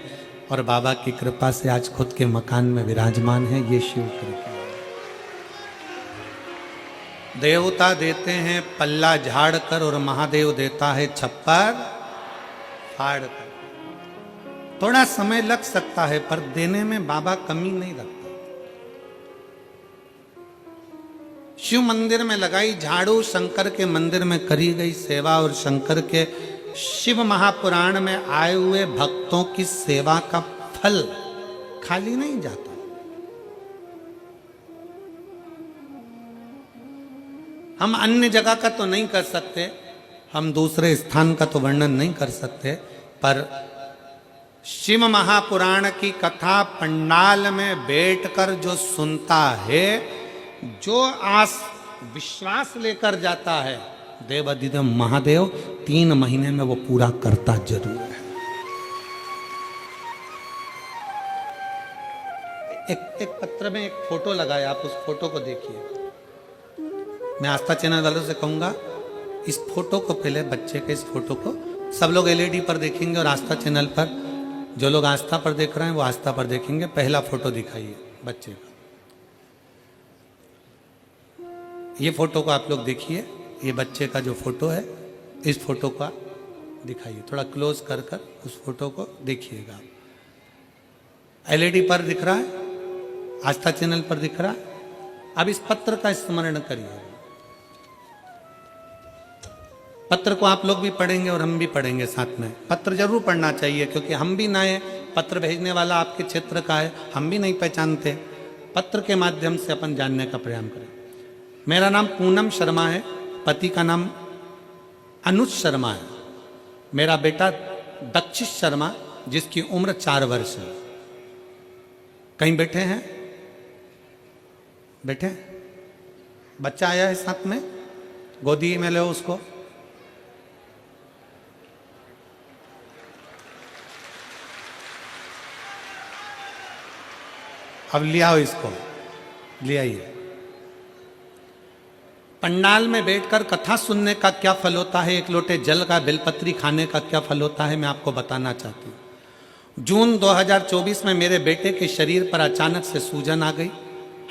और बाबा की कृपा से आज खुद के मकान में विराजमान है। ये शिव कृपा है। देवता देते हैं पल्ला झाड़ कर और महादेव देता है छप्पर फाड़ कर। थोड़ा समय लग सकता है पर देने में बाबा कमी नहीं रखता। शिव मंदिर में लगाई झाड़ू, शंकर के मंदिर में करी गई सेवा और शंकर के शिव महापुराण में आए हुए भक्तों की सेवा का फल खाली नहीं जाता। हम अन्य जगह का तो नहीं कर सकते, हम दूसरे स्थान का तो वर्णन नहीं कर सकते, पर शिव महापुराण की कथा पंडाल में बैठकर जो सुनता है, जो आस विश्वास लेकर जाता है, देवाधिदेव महादेव 3 महीने में वो पूरा करता जरूर है। एक पत्र में एक फोटो लगाया, आप उस फोटो को देखिए। मैं आस्था चैनल वालों से कहूंगा, इस फोटो को पहले, बच्चे के इस फोटो को सब लोग एलईडी पर देखेंगे और आस्था चैनल पर जो लोग आस्था पर देख रहे हैं वो आस्था पर देखेंगे। पहला फोटो दिखाइए बच्चे का। ये फोटो को आप लोग देखिए, ये बच्चे का जो फोटो है, इस फोटो का दिखाइए, थोड़ा क्लोज कर कर उस फोटो को देखिएगा। एलईडी पर दिख रहा है, आस्था चैनल पर दिख रहा है। अब इस पत्र का स्मरण करिए। पत्र को आप लोग भी पढ़ेंगे और हम भी पढ़ेंगे साथ में। पत्र जरूर पढ़ना चाहिए, क्योंकि हम भी नए, पत्र भेजने वाला आपके क्षेत्र का है, हम भी नहीं पहचानते। पत्र के माध्यम से अपन जानने का प्रयास करें। मेरा नाम पूनम शर्मा है, पति का नाम अनुज शर्मा है। मेरा बेटा दक्षिश शर्मा, जिसकी उम्र 4 वर्ष है। कहीं बैठे हैं? बैठे? बच्चा आया है साथ में, गोदी में लो उसको। अब ले आओ इसको, ले आइए। पंडाल में बैठकर कथा सुनने का क्या फल होता है, एक लोटे जल का बेलपत्री खाने का क्या फल होता है, मैं आपको बताना चाहती हूँ। जून 2024 में मेरे बेटे के शरीर पर अचानक से सूजन आ गई।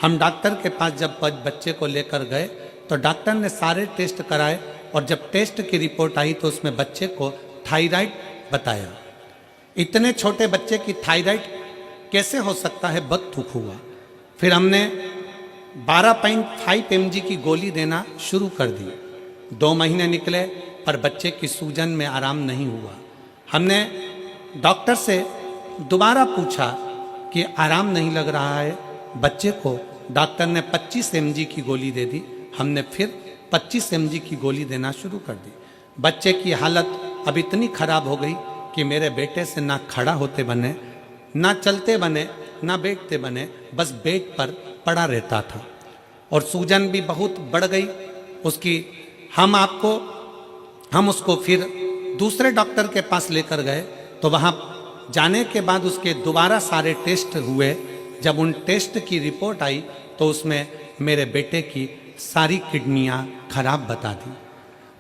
हम डॉक्टर के पास जब बच्चे को लेकर गए तो डॉक्टर ने सारे टेस्ट कराए और जब टेस्ट की रिपोर्ट आई तो उसमें बच्चे को थायराइड बताया। इतने छोटे बच्चे की थायराइड कैसे हो सकता है, बहुत दुख हुआ। फिर हमने 12.5 mg की गोली देना शुरू कर दी। 2 महीने निकले पर बच्चे की सूजन में आराम नहीं हुआ। हमने डॉक्टर से दोबारा पूछा कि आराम नहीं लग रहा है बच्चे को। डॉक्टर ने 25 mg की गोली दे दी। हमने फिर 25 mg की गोली देना शुरू कर दी। बच्चे की हालत अब इतनी खराब हो गई कि मेरे बेटे से ना खड़ा होते बने, ना चलते बने, ना बैठते बने, बस बेड पर पड़ा रहता था। और सूजन भी बहुत बढ़ गई उसकी। हम उसको फिर दूसरे डॉक्टर के पास लेकर गए तो वहाँ जाने के बाद उसके दोबारा सारे टेस्ट हुए। जब उन टेस्ट की रिपोर्ट आई तो उसमें मेरे बेटे की सारी किडनियाँ खराब बता दी।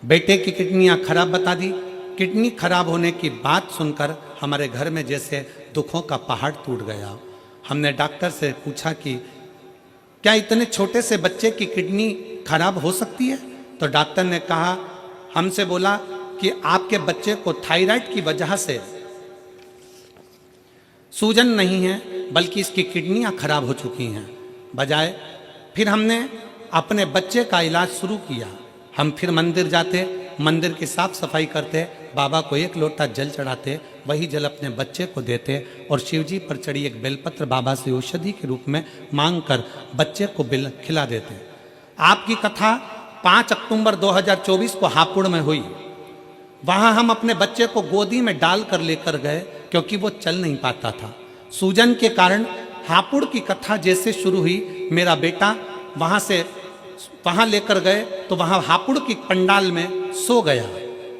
बेटे की किडनियाँ खराब बता दी। किडनी खराब होने की बात सुनकर हमारे घर में जैसे दुखों का पहाड़ टूट गया। हमने डॉक्टर से पूछा कि क्या इतने छोटे से बच्चे की किडनी खराब हो सकती है? तो डॉक्टर ने कहा, हमसे बोला कि आपके बच्चे को थायराइड की वजह से सूजन नहीं है बल्कि इसकी किडनियां खराब हो चुकी हैं। बजाय फिर हमने अपने बच्चे का इलाज शुरू किया। हम फिर मंदिर जाते, मंदिर की साफ सफाई करते, बाबा को 1 लोटा जल चढ़ाते, वही जल अपने बच्चे को देते और शिवजी पर चढ़ी एक बेलपत्र बाबा से औषधि के रूप में मांगकर बच्चे को खिला देते। आपकी कथा 5 अक्टूबर 2024 को हापुड़ में हुई। वहां हम अपने बच्चे को गोदी में डालकर लेकर गए क्योंकि वो चल नहीं पाता था। सूजन के कारण हापुड़ की कथा जैसे शुरू हुई, मेरा बेटा वहां लेकर गए तो वहां हापुड़ की पंडाल में सो गया।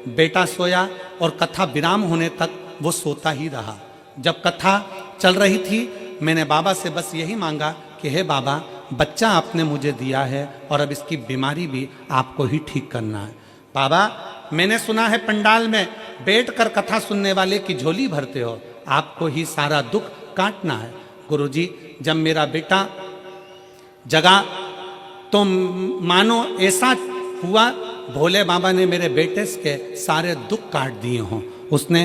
बेटा सोया और कथा विराम होने तक वो सोता ही रहा। जब कथा चल रही थी मैंने बाबा से बस यही मांगा कि हे बाबा, बच्चा आपने मुझे दिया है और अब इसकी बीमारी भी आपको ही ठीक करना है। बाबा, मैंने सुना है पंडाल में बैठकर कथा सुनने वाले की झोली भरते हो, आपको ही सारा दुख काटना है। गुरुजी, जब मेरा बेटा जगा तो मानो ऐसा हुआ भोले बाबा ने मेरे बेटे के सारे दुख काट दिए हों। उसने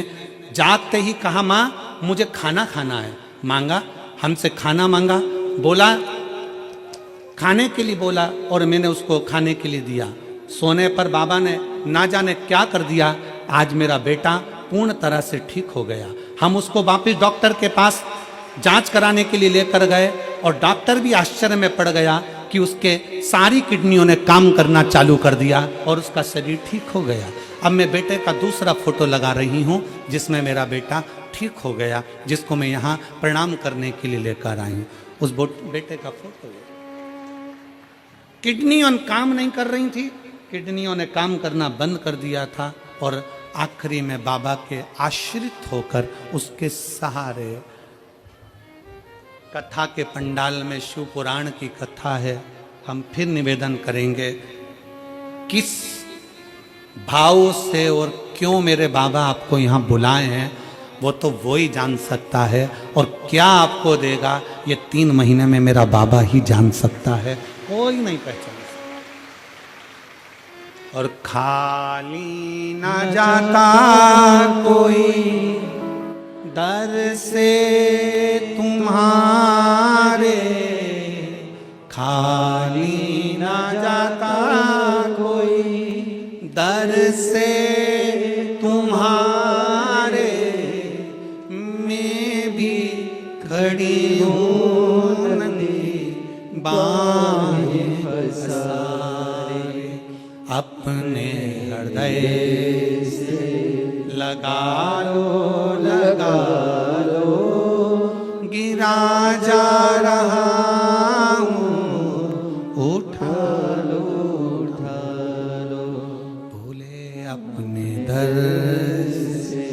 जागते ही कहा, माँ मुझे खाना खाना है। मांगा, हमसे खाना मांगा, बोला खाने के लिए बोला और मैंने उसको खाने के लिए दिया। सोने पर बाबा ने ना जाने क्या कर दिया, आज मेरा बेटा पूर्ण तरह से ठीक हो गया। हम उसको वापस डॉक्टर के पास जांच कराने के लिए लेकर गए और डॉक्टर भी आश्चर्य में पड़ गया कि उसके सारी किडनियों ने काम करना चालू कर दिया और उसका शरीर ठीक हो गया। अब मैं बेटे का दूसरा फोटो लगा रही हूँ जिसमें मेरा बेटा ठीक हो गया, जिसको मैं यहाँ प्रणाम करने के लिए लेकर आई हूँ। उस बेटे का फोटो, किडनियों काम नहीं कर रही थी, किडनियों ने काम करना बंद कर दिया था और आखिरी में बाबा के आश्रित होकर उसके सहारे, कथा के पंडाल में शिव पुराण की कथा है। हम फिर निवेदन करेंगे, किस भाव से और क्यों मेरे बाबा आपको यहाँ बुलाए हैं वो तो वो ही जान सकता है, और क्या आपको देगा ये 3 महीने में मेरा बाबा ही जान सकता है, कोई नहीं पहचान सकता। और खाली ना जाता कोई दर से तुम्हारे, खाली ना जाता कोई दर से तुम्हारे, मैं भी खड़ी हूँ नदी बाहें पसारे, अपने हृदय से लगा लो, गिरा जा रहा हूँ, उठा लो, भूले अपने दर से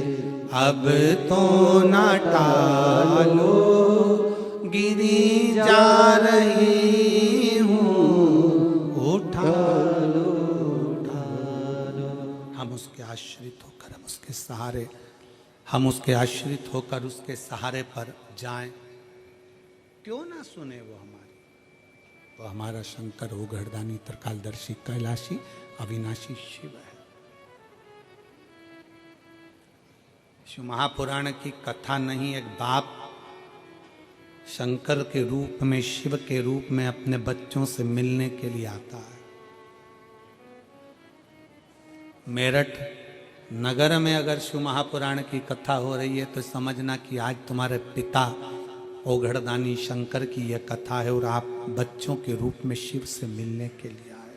अब तो न टालो, गिरी जा रही हूँ, उठा लो। हम उसके आश्रित होकर, हम उसके सहारे, हम उसके आश्रित होकर उसके सहारे पर जाएं। क्यों ना सुने वो हमारी, वो हमारा शंकर, वो गढ़दानी, त्रिकालदर्शी, कैलाशी, अविनाशी शिव है। शिव महापुराण की कथा नहीं, एक बाप शंकर के रूप में, शिव के रूप में अपने बच्चों से मिलने के लिए आता है। मेरठ नगर में अगर शिव महापुराण की कथा हो रही है तो समझना कि आज तुम्हारे पिता ओघड़दानी शंकर की यह कथा है और आप बच्चों के रूप में शिव से मिलने के लिए आए।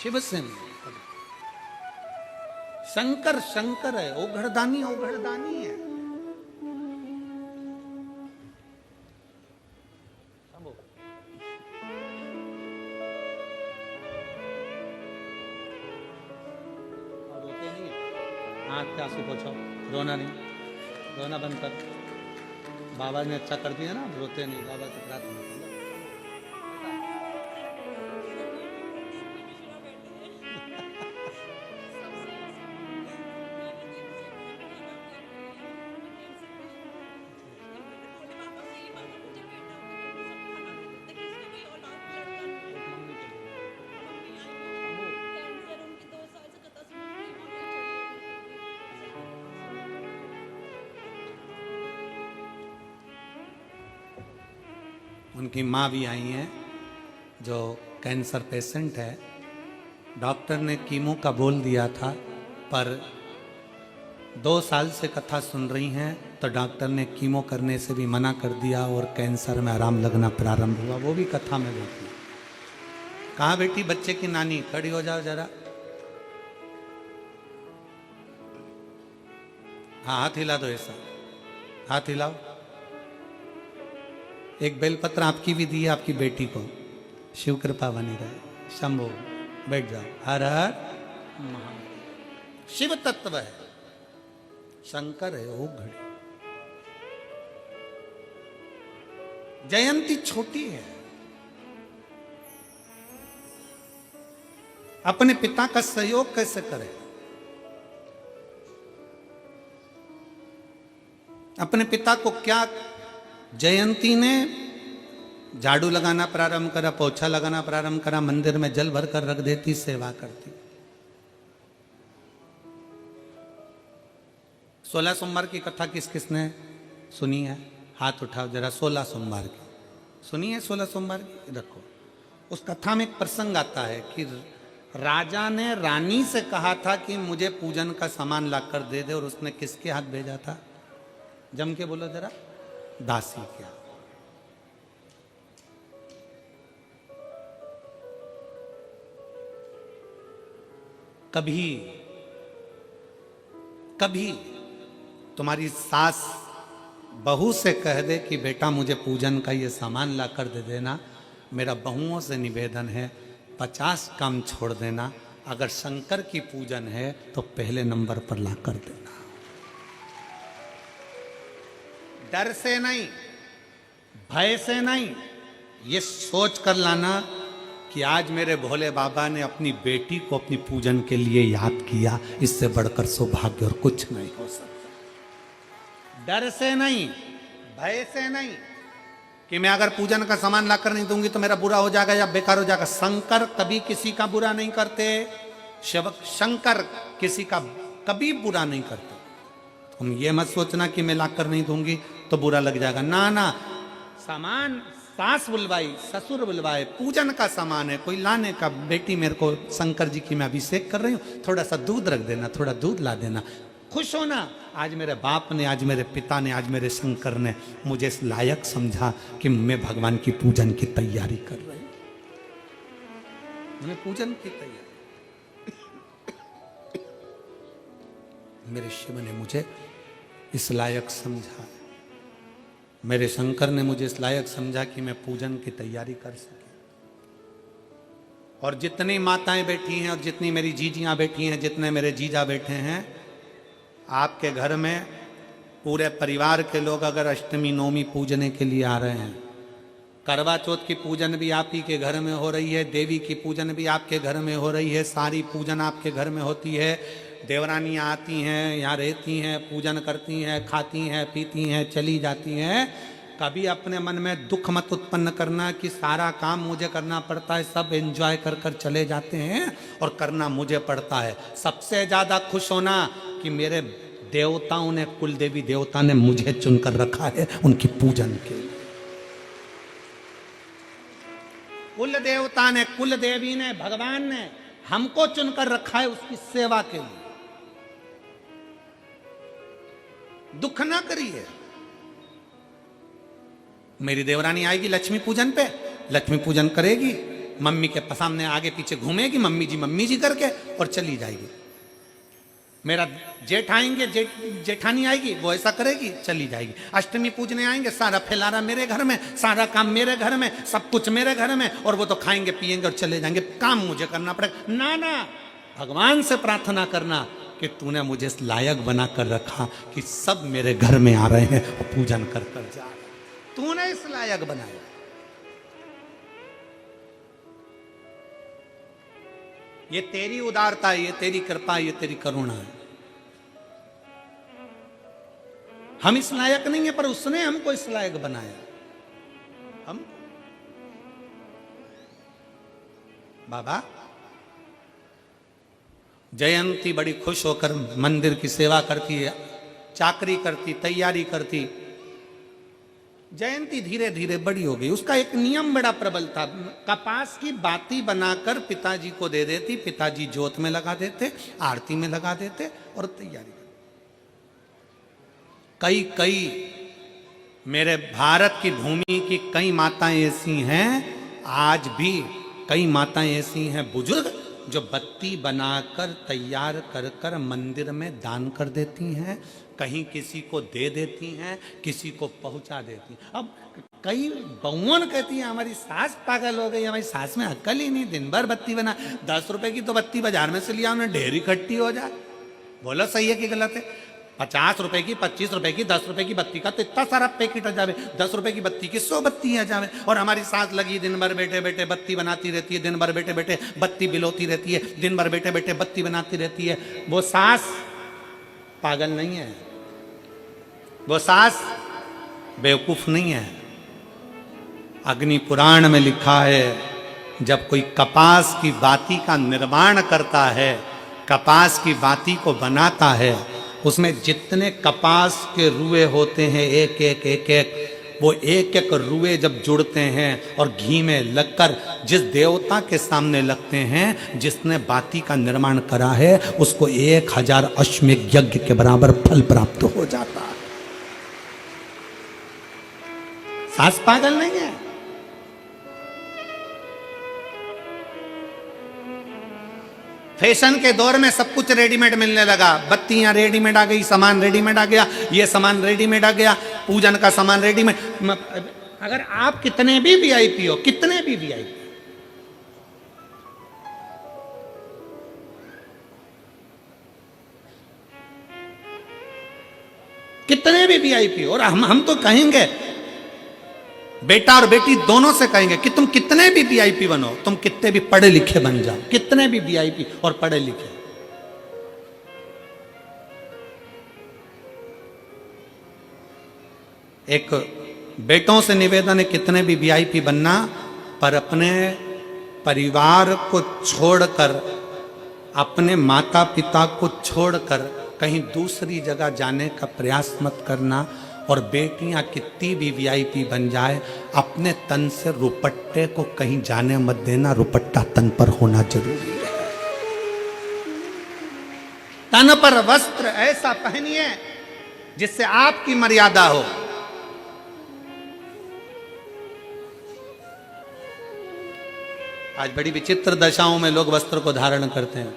शिव से मिलने, शंकर शंकर है, ओघड़दानी ओघड़दानी है। आँख के आंसू पोछो, रोना नहीं, रोना बंद कर। बाबा ने अच्छा कर दिया ना, रोते नहीं, बाबा की प्रार्थना कर। उनकी माँ भी आई हैं जो कैंसर पेशेंट है। डॉक्टर ने कीमो का बोल दिया था, पर 2 साल से कथा सुन रही हैं तो डॉक्टर ने कीमो करने से भी मना कर दिया और कैंसर में आराम लगना प्रारंभ हुआ। वो भी कथा में बैठी। कहाँ बेटी बच्चे की नानी, खड़ी हो जाओ जरा। हाँ हाथ हिला दो, ऐसा हाथ हिलाओ। एक बेलपत्र आपकी भी दी है आपकी बेटी को, शिव कृपा बनी रहे। शंभो बैठ जाओ। हर हर महादेव। शिव तत्व है, शंकर है, वो घड़ी। जयंती छोटी है, अपने पिता का सहयोग कैसे करे? अपने पिता को क्या, जयंती ने झाड़ू लगाना प्रारंभ करा, पोछा लगाना प्रारंभ करा, मंदिर में जल भर कर रख देती, सेवा करती। 16 सोमवार की कथा किस किसने सुनी है? हाथ उठाओ जरा। 16 सोमवार की सुनी है? 16 सोमवार की रखो। उस कथा में एक प्रसंग आता है कि राजा ने रानी से कहा था कि मुझे पूजन का सामान लाकर दे दे, और उसने किसके हाथ भेजा था? जम के बोलो जरा। दासी के हाथ। कभी कभी तुम्हारी सास बहू से कह दे कि बेटा मुझे पूजन का ये सामान ला कर दे देना, मेरा बहुओं से निवेदन है 50 काम छोड़ देना, अगर शंकर की पूजन है तो पहले नंबर पर ला कर देना। डर से नहीं, भय से नहीं, ये सोच कर लाना कि आज मेरे भोले बाबा ने अपनी बेटी को अपनी पूजन के लिए याद किया, इससे बढ़कर सौभाग्य और कुछ नहीं हो सकता। डर से नहीं, भय से नहीं कि मैं अगर पूजन का सामान लाकर नहीं दूंगी तो मेरा बुरा हो जाएगा या बेकार हो जाएगा। शंकर कभी किसी का बुरा नहीं करते। शंकर किसी का कभी बुरा नहीं करते। तुम ये मत सोचना कि मैं लाकर नहीं दूंगी तो बुरा लग जाएगा। ना ना, सामान सास बुलवाई, ससुर बुलवाए, पूजन का सामान है, कोई लाने का, बेटी मेरे को शंकर जी की मैं अभिषेक कर रही हूँ, थोड़ा सा दूध रख देना, थोड़ा दूध ला देना। खुश होना, आज मेरे बाप ने, आज मेरे पिता ने, आज मेरे शंकर ने मुझे इस लायक समझा कि मैं भगवान की पूजन की तैयारी कर रही हूँ। मैंने पूजन की तैयारी, मेरे शिव ने मुझे इस लायक समझा, मेरे शंकर ने मुझे इस लायक समझा कि मैं पूजन की तैयारी कर सके। और जितनी माताएं बैठी हैं और जितनी मेरी जीजियां बैठी हैं, जितने मेरे जीजा बैठे हैं, आपके घर में पूरे परिवार के लोग अगर अष्टमी नवमी पूजने के लिए आ रहे हैं, करवा चौथ की पूजन भी आप ही के घर में हो रही है, देवी की पूजन भी आपके घर में हो रही है, सारी पूजन आपके घर में होती है, देवरानियाँ आती हैं, यहाँ रहती हैं, पूजन करती हैं, खाती हैं, पीती हैं, चली जाती हैं। कभी अपने मन में दुख मत उत्पन्न करना कि सारा काम मुझे करना पड़ता है, सब एंजॉय कर कर चले जाते हैं और करना मुझे पड़ता है। सबसे ज़्यादा खुश होना कि मेरे देवताओं ने, कुल देवी देवता ने मुझे चुनकर रखा है उनकी पूजन के लिए। कुल देवता ने, कुल देवी ने, भगवान ने हमको चुनकर रखा है उसकी सेवा के लिए। दुख ना करिए। मेरी देवरानी आएगी लक्ष्मी पूजन पे, लक्ष्मी पूजन करेगी, मम्मी के सामने आगे पीछे घूमेगी, मम्मी जी करके, और चली जाएगी। मेरा जेठ आएंगे, जेठानी आएगी, वो ऐसा करेगी, चली जाएगी। अष्टमी पूजने आएंगे, सारा फैलारा मेरे घर में, सारा काम मेरे घर में, सब कुछ मेरे घर में, और वो तो खाएंगे पिएंगे और चले जाएंगे, काम मुझे करना पड़ेगा। ना ना, भगवान से प्रार्थना करना कि तूने मुझे इस लायक बना कर रखा कि सब मेरे घर में आ रहे हैं और पूजन कर कर जा रहे हैं, तूने इस लायक बनाया। ये तेरी उदारता है, ये तेरी कृपा, ये तेरी करुणा है। हम इस लायक नहीं है, पर उसने हमको इस लायक बनाया। हम बाबा जयंती बड़ी खुश होकर मंदिर की सेवा करती है, चाकरी करती, तैयारी करती। जयंती धीरे धीरे बड़ी हो गई। उसका एक नियम बड़ा प्रबल था, कपास की बाती बनाकर पिताजी को दे देती, पिताजी जोत में लगा देते, आरती में लगा देते और तैयारी। कई मेरे भारत की भूमि की कई माताएं ऐसी हैं, आज भी कई माताएं ऐसी हैं बुजुर्ग, जो बत्ती बनाकर तैयार कर कर मंदिर में दान कर देती हैं, कहीं किसी को दे देती हैं, किसी को पहुंचा देती हैं। अब कई बहुवन कहती हैं हमारी सास पागल हो गई, हमारी सास में अक्ल ही नहीं, दिन भर बत्ती बना। 10 रुपए की तो बत्ती बाजार में से लिया, उन्हें ढेर इकट्ठी हो जाए। बोलो सही है कि गलत है? 50 रुपए की, 25 रुपए की, 10 रुपए की बत्ती का तो इतना सारा पैकेट आ जावे, 10 रुपए की बत्ती की 100 बत्ती आ जावे। और हमारी सास लगी दिन भर बैठे बैठे बत्ती बनाती रहती है, दिन भर बैठे बैठे बत्ती बिलोती रहती है, दिन भर बैठे बैठे बत्ती बनाती रहती है। वो सास पागल नहीं है, वो सास बेवकूफ नहीं है, अग्नि पुराण में लिखा है, जब कोई कपास की बाती का निर्माण करता है, कपास की बाती को बनाता है, उसमें जितने कपास के रुए होते हैं एक एक एक एक, वो एक एक रुए जब जुड़ते हैं और घी में लगकर जिस देवता के सामने लगते हैं, जिसने बाती का निर्माण करा है, उसको 1000 अश्वमेध यज्ञ के बराबर फल प्राप्त हो जाता है। सास पागल नहीं है। फैशन के दौर में सब कुछ रेडीमेड मिलने लगा, बत्तियां रेडीमेड आ गई, सामान रेडीमेड आ गया, ये सामान रेडीमेड आ गया, पूजन का सामान रेडीमेड। अगर आप कितने भी वीआईपी हो, कितने भी वीआईपी, कितने भी वीआईपी, और हम तो कहेंगे, बेटा और बेटी दोनों से कहेंगे कि तुम कितने भी वीआईपी बनो, तुम कितने भी पढ़े लिखे बन जाओ, कितने भी वीआईपी और पढ़े लिखे, एक बेटों से निवेदन है, कितने भी वीआईपी बनना, पर अपने परिवार को छोड़कर, अपने माता पिता को छोड़कर कहीं दूसरी जगह जाने का प्रयास मत करना। और बेटियां कितनी भी वीआईपी बन जाए, अपने तन से रुपट्टे को कहीं जाने मत देना, रुपट्टा तन पर होना जरूरी है। तन पर वस्त्र ऐसा पहनिए जिससे आपकी मर्यादा हो। आज बड़ी विचित्र दशाओं में लोग वस्त्र को धारण करते हैं,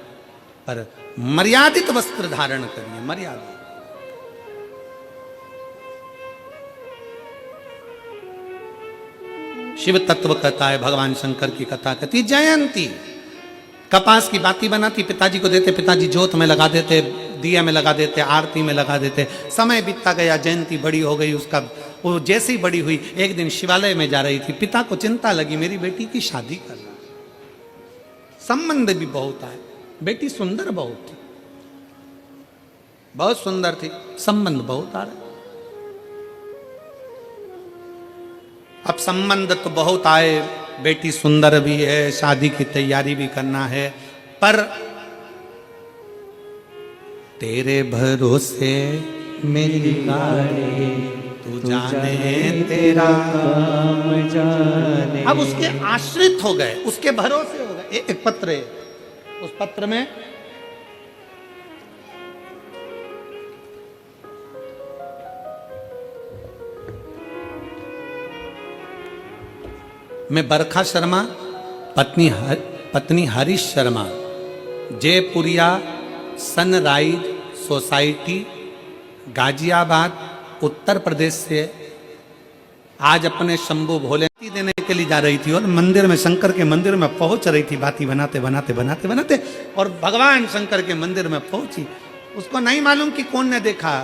पर मर्यादित वस्त्र धारण करिए, मर्यादा। शिव तत्व कथा है, भगवान शंकर की कथा कहती, जयंती कपास की बाती बनाती, पिताजी को देते, पिताजी जोत में लगा देते, दिया में लगा देते, आरती में लगा देते। समय बीतता गया, जयंती बड़ी हो गई, उसका वो जैसे ही बड़ी हुई, एक दिन शिवालय में जा रही थी, पिता को चिंता लगी, मेरी बेटी की शादी करना, संबंध भी बहुत आए, बेटी सुंदर बहुत थी, बहुत सुंदर थी, संबंध बहुत आ रहे। अब संबंध तो बहुत आए, बेटी सुंदर भी है, शादी की तैयारी भी करना है, पर तेरे भरोसे मेरी गाड़ी, तू जाने तेरा काम जाने। अब उसके आश्रित हो गए, उसके भरोसे हो गए। एक पत्र है, उस पत्र में मैं बरखा शर्मा, पत्नी हरीश शर्मा, जयपुरिया सनराइज सोसाइटी, गाजियाबाद, उत्तर प्रदेश से आज अपने शंभू भोले देने के लिए जा रही थी, और मंदिर में, शंकर के मंदिर में पहुंच रही थी, बाती बनाते बनाते बनाते बनाते, और भगवान शंकर के मंदिर में पहुंची। उसको नहीं मालूम कि कौन ने देखा,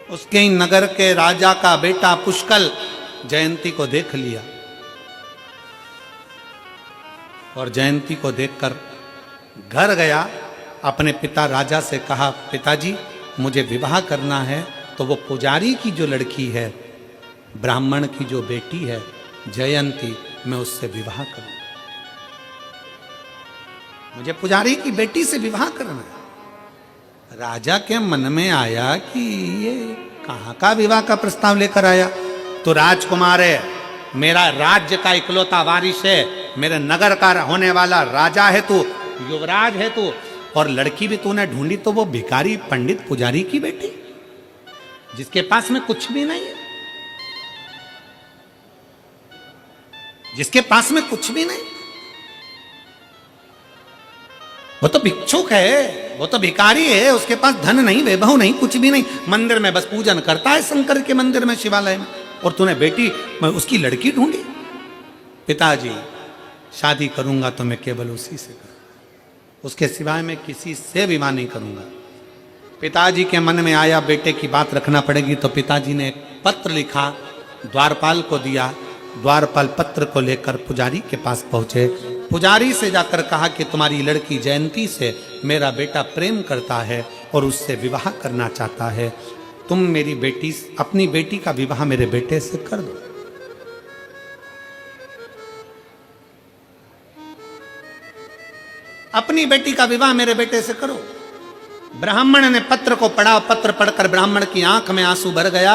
उसके ही नगर के राजा का बेटा पुष्कल जयंती को देख लिया, और जयंती को देखकर घर गया, अपने पिता राजा से कहा, पिताजी मुझे विवाह करना है, तो वो पुजारी की जो लड़की है, ब्राह्मण की जो बेटी है जयंती, मैं उससे विवाह करूं, मुझे पुजारी की बेटी से विवाह करना है। राजा के मन में आया कि ये कहां का विवाह का प्रस्ताव लेकर आया, तो राजकुमार है, मेरा राज्य का इकलौता वारिस है, मेरे नगर का होने वाला राजा है तू, युवराज है तू, और लड़की भी तूने ढूंढी तो वो भिखारी पंडित पुजारी की बेटी, जिसके पास में कुछ भी नहीं है, जिसके पास में कुछ भी नहीं, वो तो भिक्षुक है, वो तो भिखारी है, उसके पास धन नहीं, वैभव नहीं, कुछ भी नहीं, मंदिर में बस पूजन करता है, शंकर के मंदिर में, शिवालय में, और तूने बेटी उसकी लड़की ढूंढी। पिताजी शादी करूंगा तो मैं केवल उसी से करूंगा, उसके सिवाय मैं किसी से विवाह नहीं करूंगा। पिताजी के मन में आया बेटे की बात रखना पड़ेगी, तो पिताजी ने एक पत्र लिखा, द्वारपाल को दिया, द्वारपाल पत्र को लेकर पुजारी के पास पहुंचे, पुजारी से जाकर कहा कि तुम्हारी लड़की जयंती से मेरा बेटा प्रेम करता है और उससे विवाह करना चाहता है, तुम मेरी बेटी, अपनी बेटी का विवाह मेरे बेटे से कर दो। अपनी बेटी का विवाह मेरे बेटे से करो। ब्राह्मण ने पत्र को पढ़ा, पत्र पढ़कर ब्राह्मण की आंख में आंसू भर गया,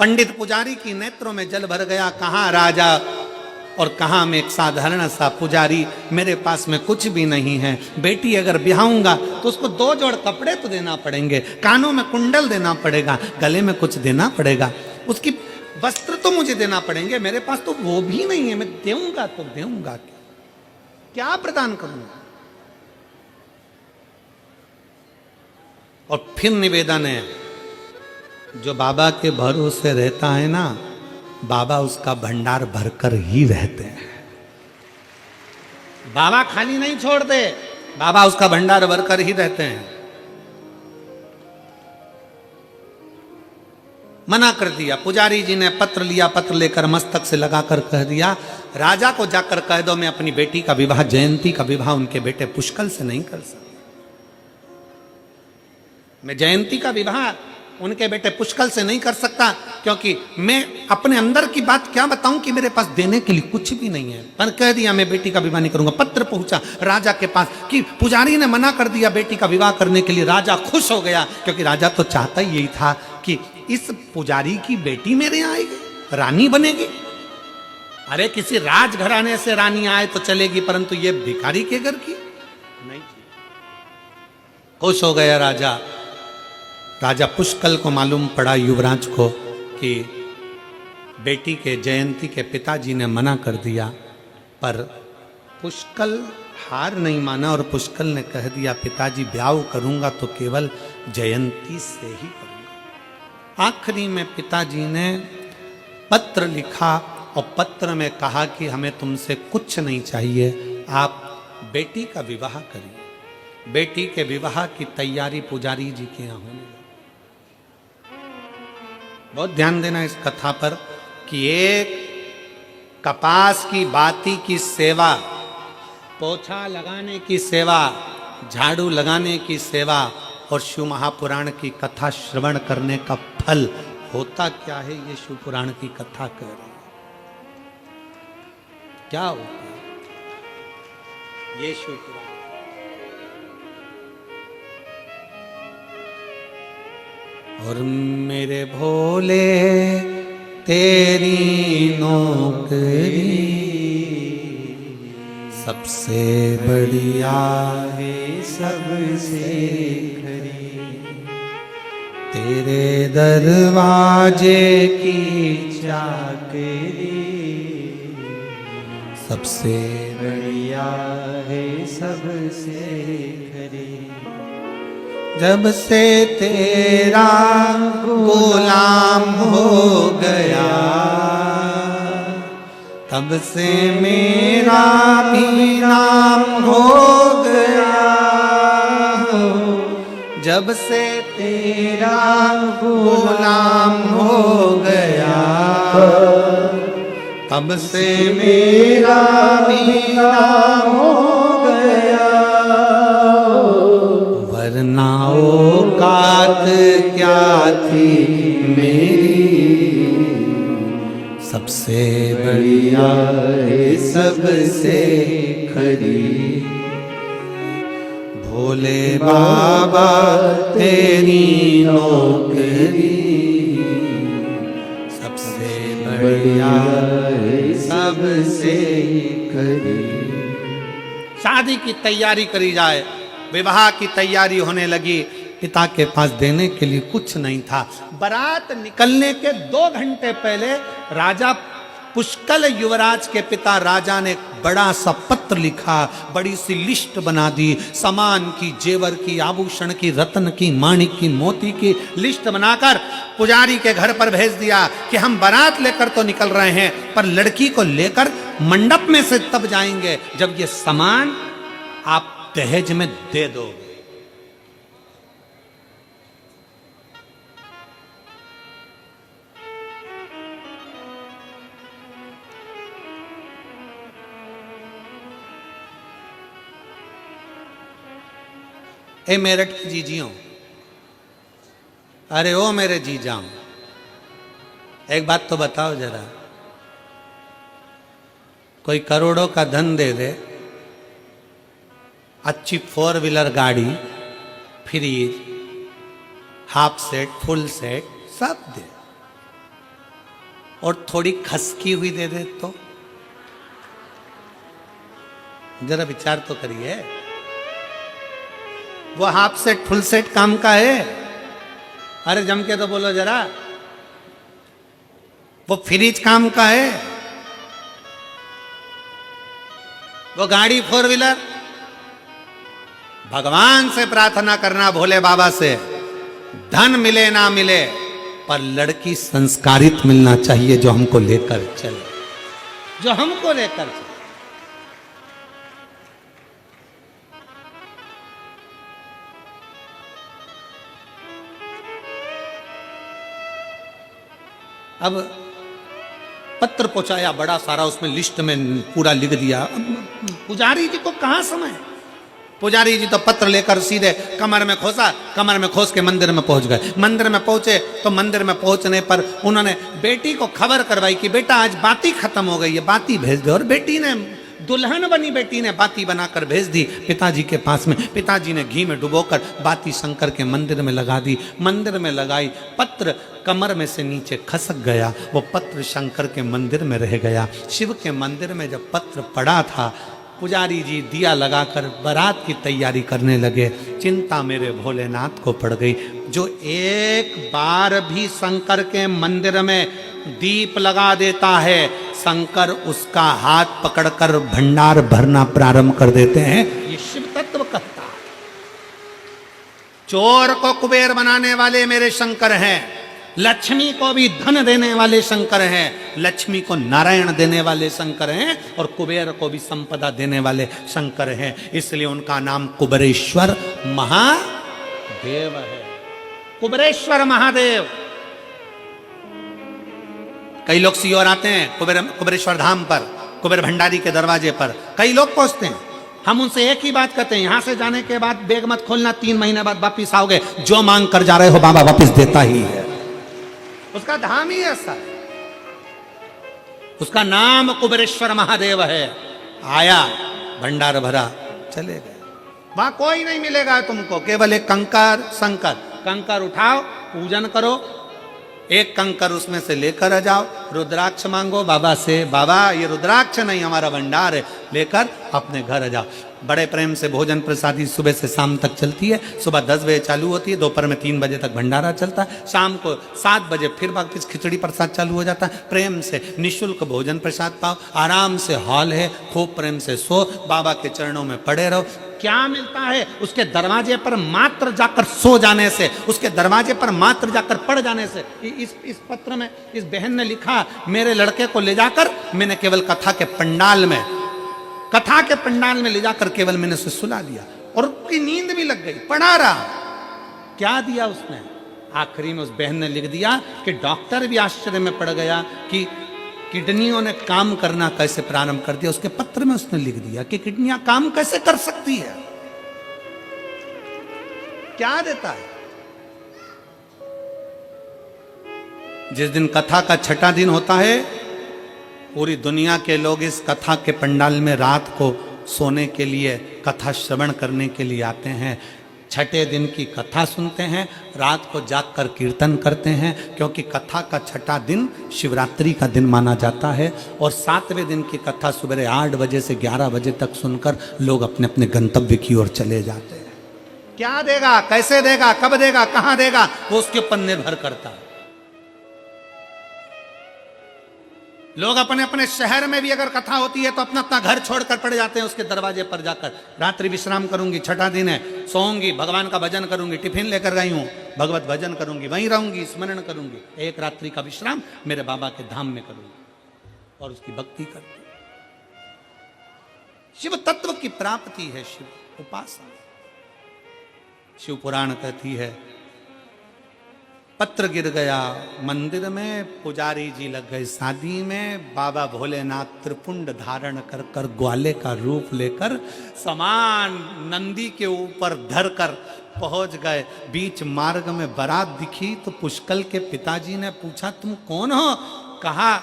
पंडित पुजारी की नेत्रों में जल भर गया। कहाँ राजा और कहाँ मैं एक साधारण सा पुजारी, मेरे पास में कुछ भी नहीं है। बेटी अगर ब्याहूंगा तो उसको 2 जोड़ कपड़े तो देना पड़ेंगे, कानों में कुंडल देना पड़ेगा, गले में कुछ देना पड़ेगा, उसकी वस्त्र तो मुझे देना पड़ेंगे, मेरे पास तो वो भी नहीं है। मैं देऊंगा तो देऊंगा क्या प्रदान करूंगा? और फिर निवेदन है, जो बाबा के भरोसे रहता है ना, बाबा उसका भंडार भरकर ही रहते हैं। बाबा खाली नहीं छोड़ते, बाबा उसका भंडार भरकर ही रहते हैं। मना कर दिया। पुजारी जी ने पत्र लिया, पत्र लेकर मस्तक से लगाकर कह दिया, राजा को जाकर कह दो मैं अपनी बेटी का विवाह, जयंती का विवाह उनके बेटे पुष्कल से नहीं कर सकता। मैं जयंती का विवाह उनके बेटे पुष्कल से नहीं कर सकता, क्योंकि मैं अपने अंदर की बात क्या बताऊं कि मेरे पास देने के लिए कुछ भी नहीं है। पर कह दिया मैं बेटी का विवाह नहीं करूंगा। पत्र पहुंचा राजा के पास कि पुजारी ने मना कर दिया बेटी का विवाह करने के लिए। राजा खुश हो गया, क्योंकि राजा तो चाहता ही यही था कि इस पुजारी की बेटी मेरे यहाँ आएगी, रानी बनेगी। अरे किसी राजघराने से रानी आए तो चलेगी, परंतु ये भिखारी के घर की नहीं। खुश हो गया राजा। राजा पुष्कल को मालूम पड़ा, युवराज को, कि बेटी के जयंती के पिताजी ने मना कर दिया। पर पुष्कल हार नहीं माना और पुष्कल ने कह दिया पिताजी ब्याह करूंगा तो केवल जयंती से ही करूंगा। आखिरी में पिताजी ने पत्र लिखा और पत्र में कहा कि हमें तुमसे कुछ नहीं चाहिए, आप बेटी का विवाह करिए। बेटी के विवाह की तैयारी पुजारी जी के यहाँ होने लगी। बहुत ध्यान देना इस कथा पर कि एक कपास की बाती की सेवा, पोछा लगाने की सेवा, झाड़ू लगाने की सेवा और शिव महापुराण की कथा श्रवण करने का फल होता क्या है, ये शिव पुराण की कथा कह रही है। क्या होता है ये शिव पुराण? और मेरे भोले तेरी नौकरी सबसे बढ़िया है, सबसे खरी, तेरे दरवाजे की चाकरी सबसे बढ़िया है, सबसे खरी। जब से तेरा गुलाम हो गया, तब से मेरा भी नाम हो गया। जब से तेरा गुलाम हो गया, तब से मेरा भी नाम हो गया। वरना औकात क्या थी मेरी, सबसे बढ़िया है, सबसे खरी। भोले बाबा तेरी नौकरी सबसे बढ़िया है, सबसे खरी। शादी की तैयारी करी जाए, विवाह की तैयारी होने लगी। पिता के पास देने के लिए कुछ नहीं था। बारात निकलने के 2 घंटे पहले राजा पुष्कल, युवराज के पिता राजा ने बड़ा सा पत्र लिखा, बड़ी सी लिस्ट बना दी, सामान की, जेवर की, आभूषण की, रत्न की, माणिक की, मोती की लिस्ट बनाकर पुजारी के घर पर भेज दिया कि हम बारात लेकर तो निकल रहे हैं, पर लड़की को लेकर मंडप में से तब जाएंगे जब ये सामान आप दहेज में दे दोगे। ए मेरठ की जीजियों, अरे ओ मेरे जीजाओं, एक बात तो बताओ जरा, कोई करोड़ों का धन दे दे, अच्छी 4 व्हीलर गाड़ी, fridge, half set, full set सब दे, और थोड़ी खसकी हुई दे दे तो जरा विचार तो करिए। वो हाफ सेट फुल सेट काम का है? अरे जम के तो बोलो जरा। वो फ्रिज काम का है? वो गाड़ी 4 व्हीलर? भगवान से प्रार्थना करना, भोले बाबा से, धन मिले ना मिले पर लड़की संस्कारित मिलना चाहिए, जो हमको लेकर चले, जो हमको लेकर चले। अब पत्र पहुंचाया बड़ा सारा, उसमें लिस्ट में पूरा लिख दिया। पुजारी जी को कहां समय? पुजारी जी तो पत्र लेकर सीधे कमर में खोसा, कमर में खोस के मंदिर में पहुंच गए। मंदिर में पहुंचे तो मंदिर में पहुंचने पर उन्होंने बेटी को खबर करवाई कि बेटा आज बाती खत्म हो गई है, बाती भेज दो। और बेटी ने, दुल्हन बनी बेटी ने बाती बनाकर भेज दी पिताजी के पास में। पिताजी ने घी में डुबोकर बाती शंकर के मंदिर में लगा दी। मंदिर में लगाई, पत्र कमर में से नीचे खसक गया। वो पत्र शंकर के मंदिर में रह गया। शिव के मंदिर में जब पत्र पड़ा था, पुजारी जी दिया लगाकर बारात की तैयारी करने लगे। चिंता मेरे भोलेनाथ को पड़ गई। जो एक बार भी शंकर के मंदिर में दीप लगा देता है, शंकर उसका हाथ पकड़कर भंडार भरना प्रारंभ कर देते हैं। ये शिव तत्व कहता है। चोर को कुबेर बनाने वाले मेरे शंकर हैं, लक्ष्मी को भी धन देने वाले शंकर हैं, लक्ष्मी को नारायण देने वाले शंकर हैं, और कुबेर को भी संपदा देने वाले शंकर हैं। इसलिए उनका नाम कुबेरेश्वर महादेव है। कुबेरेश्वर महादेव। कई लोग सीओर आते हैं कुबेरेश्वर धाम पर, कुबेर भंडारी के दरवाजे पर कई लोग पहुंचते हैं। हम उनसे एक ही बात कहते हैं, यहां से जाने के बाद बैग मत खोलना, 3 महीने बाद वापिस आओगे, जो मांग कर जा रहे हो बाबा वापिस देता ही है। उसका धाम ही ऐसा है। उसका नाम कुबेरेश्वर महादेव है। आया, भंडार भरा, चले गए। वहां कोई नहीं मिलेगा तुमको, केवल एक कंकर शंकर। कंकर उठाओ, पूजन करो, एक कंकर उसमें से लेकर आ जाओ, रुद्राक्ष मांगो बाबा से, बाबा ये रुद्राक्ष नहीं हमारा भंडार है, लेकर अपने घर आ जाओ। बड़े प्रेम से भोजन प्रसादी सुबह से शाम तक चलती है। सुबह 10 बजे चालू होती है, दोपहर में 3 बजे तक भंडारा चलता है, शाम को 7 बजे फिर वापस खिचड़ी प्रसाद चालू हो जाता है। प्रेम से निःशुल्क भोजन प्रसाद पाओ, आराम से हॉल है, खूब प्रेम से सो, बाबा के चरणों में पड़े रहो। क्या मिलता है? उसके दरवाजे पर मात्र जाकर सो जाने से, उसके दरवाजे पर मात्र जाकर पड़ जाने से। इस पत्र में इस बहन ने लिखा, मेरे लड़के को ले जाकर मैंने केवल कथा के पंडाल में ले जाकर केवल मैंने उसे सुला दिया, और उसकी नींद भी लग गई, पढ़ा रहा। क्या दिया उसने? आखिरी में उस बहन ने लिख दिया कि डॉक्टर भी आश्चर्य में पड़ गया कि किडनियों ने काम करना कैसे प्रारंभ कर दिया। उसके पत्र में उसने लिख दिया कि किडनियां काम कैसे कर सकती है। क्या देता है? जिस दिन कथा का 6ठा दिन होता है, पूरी दुनिया के लोग इस कथा के पंडाल में रात को सोने के लिए, कथा श्रवण करने के लिए आते हैं। 6ठे दिन की कथा सुनते हैं, रात को जागकर कीर्तन करते हैं, क्योंकि कथा का 6ठा दिन शिवरात्रि का दिन माना जाता है। और 7वें दिन की कथा सुबह 8 बजे से 11 बजे तक सुनकर लोग अपने अपने गंतव्य की ओर चले जाते हैं। क्या देगा, कैसे देगा, कब देगा, कहां देगा, वो उसके ऊपर निर्भर करता है। लोग अपने अपने शहर में भी अगर कथा होती है तो अपना अपना घर छोड़कर पड़ जाते हैं उसके दरवाजे पर जाकर। रात्रि विश्राम करूंगी, 6ठा दिन है, सोऊंगी, भगवान का भजन करूंगी, टिफिन लेकर गई हूं, भगवत भजन करूंगी, वहीं रहूंगी, स्मरण करूंगी, एक रात्रि का विश्राम मेरे बाबा के धाम में करूंगी और उसकी भक्ति करूंगी। शिव तत्व की प्राप्ति है शिव उपासना। शिव पुराण कहती है, पत्र गिर गया मंदिर में, पुजारी जी लग गए शादी में, बाबा भोलेनाथ त्रिपुंड धारण कर कर ग्वाले का रूप लेकर समान नंदी के ऊपर धरकर पहुंच गए। बीच मार्ग में बारात दिखी तो पुष्कल के पिताजी ने पूछा, तुम कौन हो? कहा,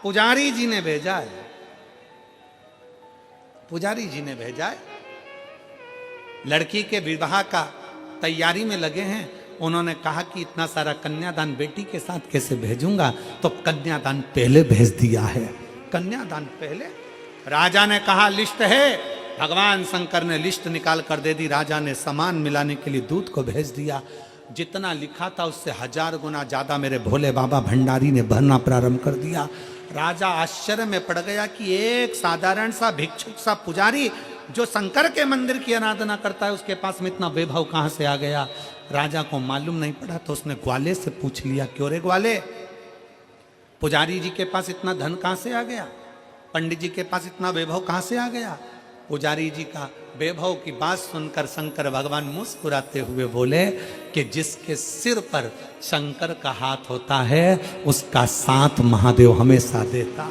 पुजारी जी ने भेजा है, पुजारी जी ने भेजा है। लड़की के विवाह का तैयारी में लगे हैं। उन्होंने कहा कि इतना सारा कन्यादान बेटी के साथ कैसे भेजूंगा, तो कन्यादान पहले भेज दिया है। कन्यादान पहले राजा ने कहा लिस्ट है, भगवान शंकर ने लिस्ट निकाल कर दे दी। राजा ने सामान मिलाने के लिए दूत को भेज दिया। जितना लिखा था उससे 1000 गुना ज्यादा मेरे भोले बाबा भंडारी ने भरना प्रारंभ कर दिया। राजा आश्चर्य में पड़ गया कि एक साधारण सा भिक्षुक सा पुजारी जो शंकर के मंदिर की आराधना करता है, उसके पास में इतना वैभव कहां से आ गया। राजा को मालूम नहीं पड़ा, तो उसने ग्वाले से पूछ लिया, क्यों रे ग्वाले, पुजारी जी के पास इतना धन कहां से आ गया, पंडित जी के पास इतना वैभव कहां से आ गया। पुजारी जी का वैभव की बात सुनकर शंकर भगवान मुस्कुराते हुए बोले कि जिसके सिर पर शंकर का हाथ होता है उसका साथ महादेव हमेशा देता।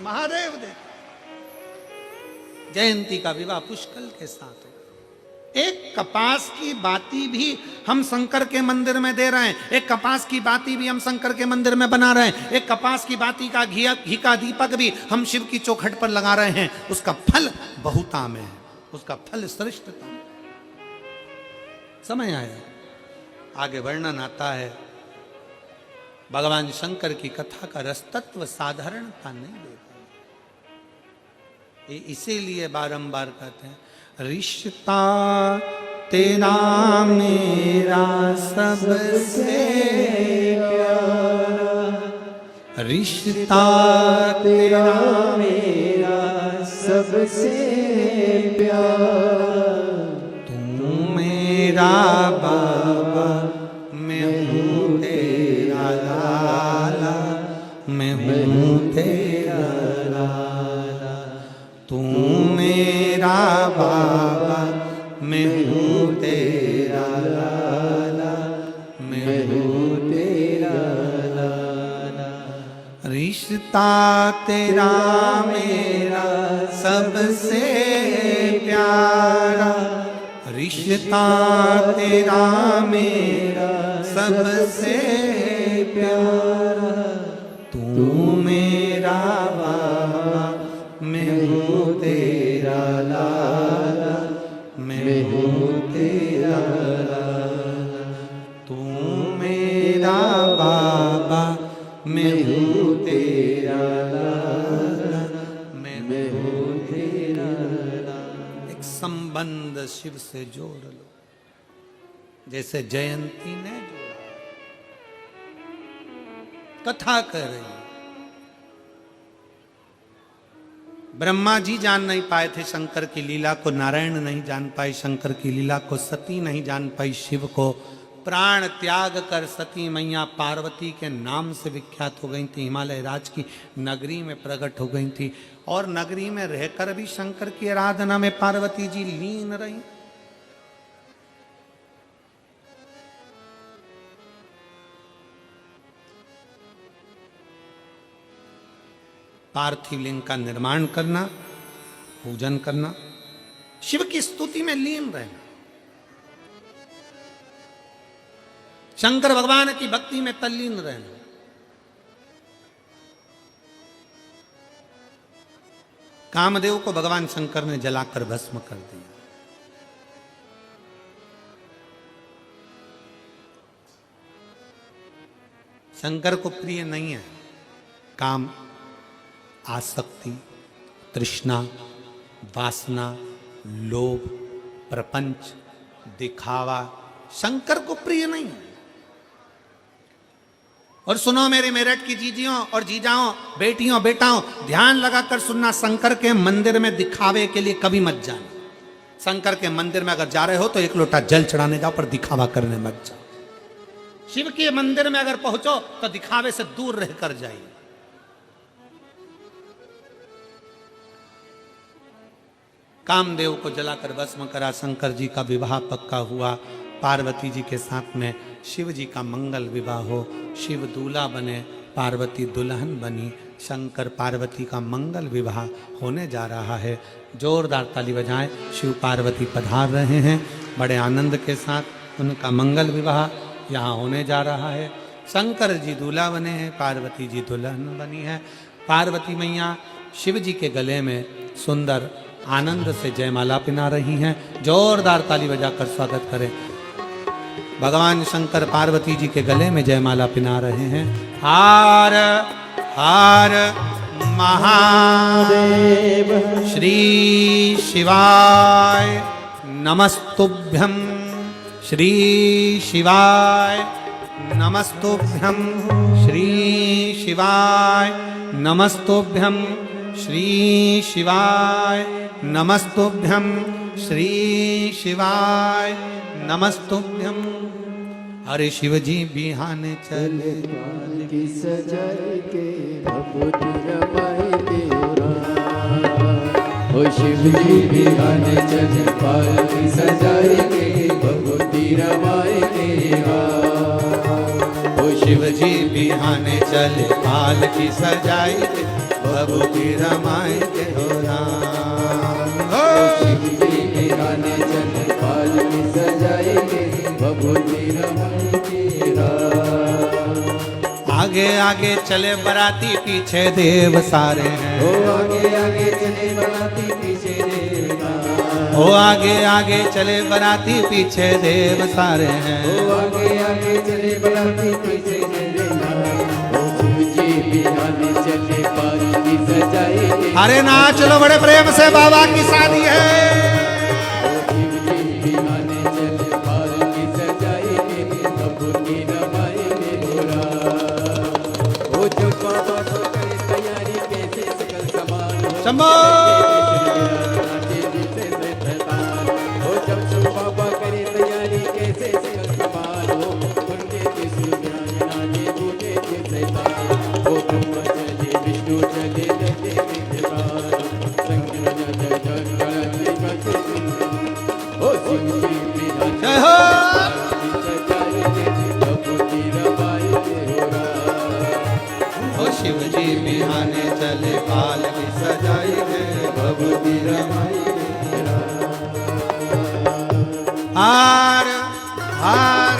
महादेव देता। जयंती का विवाह पुष्कर के साथ हो। एक कपास की बाती भी हम शंकर के मंदिर में दे रहे हैं, एक कपास की बाती भी हम शंकर के मंदिर में बना रहे हैं, एक कपास की बाती का घी का दीपक भी हम शिव की चौखट पर लगा रहे हैं। उसका फल बहुता में है, उसका फल श्रेष्ठता में। समझ आया? आगे वर्णन आता है। भगवान शंकर की कथा का रस तत्व साधारणता नहीं देता, इसीलिए बारंबार कहते हैं रिश्ता तेरा मेरा सबसे प्यारा, रिश्ता तेरा मेरा सबसे प्यारा, तू मेरा बाबा मैं हूँ तेरा लाला, मैं हूँ तेरा लाला, तू मेरा बाबा मैं हूँ तेरा लाला, मैं हूँ तेरा लाला। रिश्ता तेरा मेरा सबसे प्यारा, रिश्ता तेरा मेरा सबसे प्यारा, तू मेरा बाबा मैं हूँ तेरा लाला, मैं हूँ तेरा लाला, तू मेरा बाबा मैं हूँ तेरा लाला, मैं हूँ तेरा लाला। एक संबंध शिव से जोड़ लो, जैसे जयंती ने जोड़ा। कथा कर रही है। ब्रह्मा जी जान नहीं पाए थे शंकर की लीला को, नारायण नहीं जान पाई शंकर की लीला को, सती नहीं जान पाई शिव को। प्राण त्याग कर सती मैया पार्वती के नाम से विख्यात हो गई थी, हिमालय राज की नगरी में प्रकट हो गई थी, और नगरी में रहकर भी शंकर की आराधना में पार्वती जी लीन रही। पार्थिव लिंग का निर्माण करना, पूजन करना, शिव की स्तुति में लीन रहना, शंकर भगवान की भक्ति में तल्लीन रहना। कामदेव को भगवान शंकर ने जलाकर भस्म कर दिया। शंकर को प्रिय नहीं है काम, आसक्ति, तृष्णा, वासना, लोभ, प्रपंच, दिखावा, शंकर को प्रिय नहीं है। और सुनो मेरे मेरठ की जीजियों और जीजाओं, बेटियों बेटाओं, ध्यान लगाकर सुनना, शंकर के मंदिर में दिखावे के लिए कभी मत जाना। शंकर के मंदिर में अगर जा रहे हो तो एक लोटा जल चढ़ाने जाओ, पर दिखावा करने मत जाओ। शिव के मंदिर में अगर पहुंचो तो दिखावे से दूर रहकर जाइए। कामदेव को जलाकर भस्म करा, शंकर जी का विवाह पक्का हुआ। पार्वती जी के साथ में शिव जी का मंगल विवाह हो, शिव दूल्हा बने, पार्वती दुल्हन बनी। शंकर पार्वती का मंगल विवाह होने जा रहा है। जोरदार ताली बजाएं, शिव पार्वती पधार रहे हैं। बड़े आनंद के साथ उनका मंगल विवाह यहाँ होने जा रहा है। शंकर जी दूल्हा बने हैं, पार्वती जी दुल्हन बनी है। पार्वती मैया शिव जी के गले में सुंदर आनंद से जयमाला पिना रही हैं। जोरदार ताली बजाकर स्वागत करें। भगवान शंकर पार्वती जी के गले में जयमाला पिना रहे हैं। हार हार महादेव श्री शिवाय नमस्तुभ्यं, श्री शिवाय नमस्तुभ्यं, श्री शिवाय नमस्तुभ्यं, श्री शिवाय नमस्तुभ्यं, श्री शिवाय नमस्तुभ्यं। अरे शिव जी बिहान चले की सजाए के भभूति रमाए के ओ शिव जी बिहान चले पाल की सजाए के भभूति रमाए के ओ शिव जी बिहान चले पाल की सजाई के भभूति रमाए के हो राम। ओ शिव जी बिहान चले पाल की सजाए के भभूति रमाए के आगे आगे चले बराती पीछे देव सारे हैं। ओ आगे आगे चले बराती पीछे देव ओ आगे आगे चले बराती पीछे देव सारे हैं। ओ आगे आगे चले बराती पीछे देव ओ शिव जी बिहान चले पाल की सजाए के अरे नाच लो बड़े प्रेम से, बाबा की शादी है। ओ शिव जी बिहान चले पाल की सजाए के भभूति रमाए के गोरा ओ जब बाबा को करे तैयारी कैसे सकल समान हो शंभो ओ जब सब बाबा करे तैयारी कैसे सकल समान हो उनके त्रिशूल नाचे बूटे के सैतान ओ ब्रह्मा चले विष्णु चले लगे विद्वान संग जय जय गणपति बचे ओ शिव जी बिहान जय हो। सजाए के भभूति रमाए के गोरा ओ शिव जी बिहाने चले पाल की सजाई है भभूति रमाई। हार हार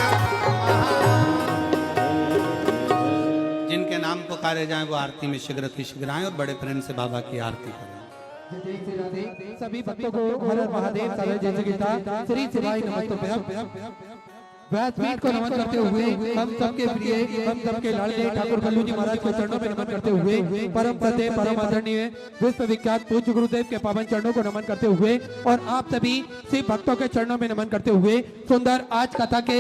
जिनके नाम पुकारे जाएं वो आरती में शीघ्र आएं और बड़े प्रेम से बाबा की आरती करें। सभी भक्तों को हर हर महादेव सागर जय जय गीता श्री शिवाय नमस्तुभ्यं। व्यासपीठ को नमन करते हुए हम सबके प्रिय, हम सबके लाडले ठाकुर कल्लू जी महाराज के चरणों में नमन करते हुए परम पते परम आदरणीय विश्व विख्यात पूज्य गुरुदेव के पावन चरणों को नमन करते हुए और आप सभी शिव भक्तों के चरणों में नमन करते हुए सुंदर आज कथा के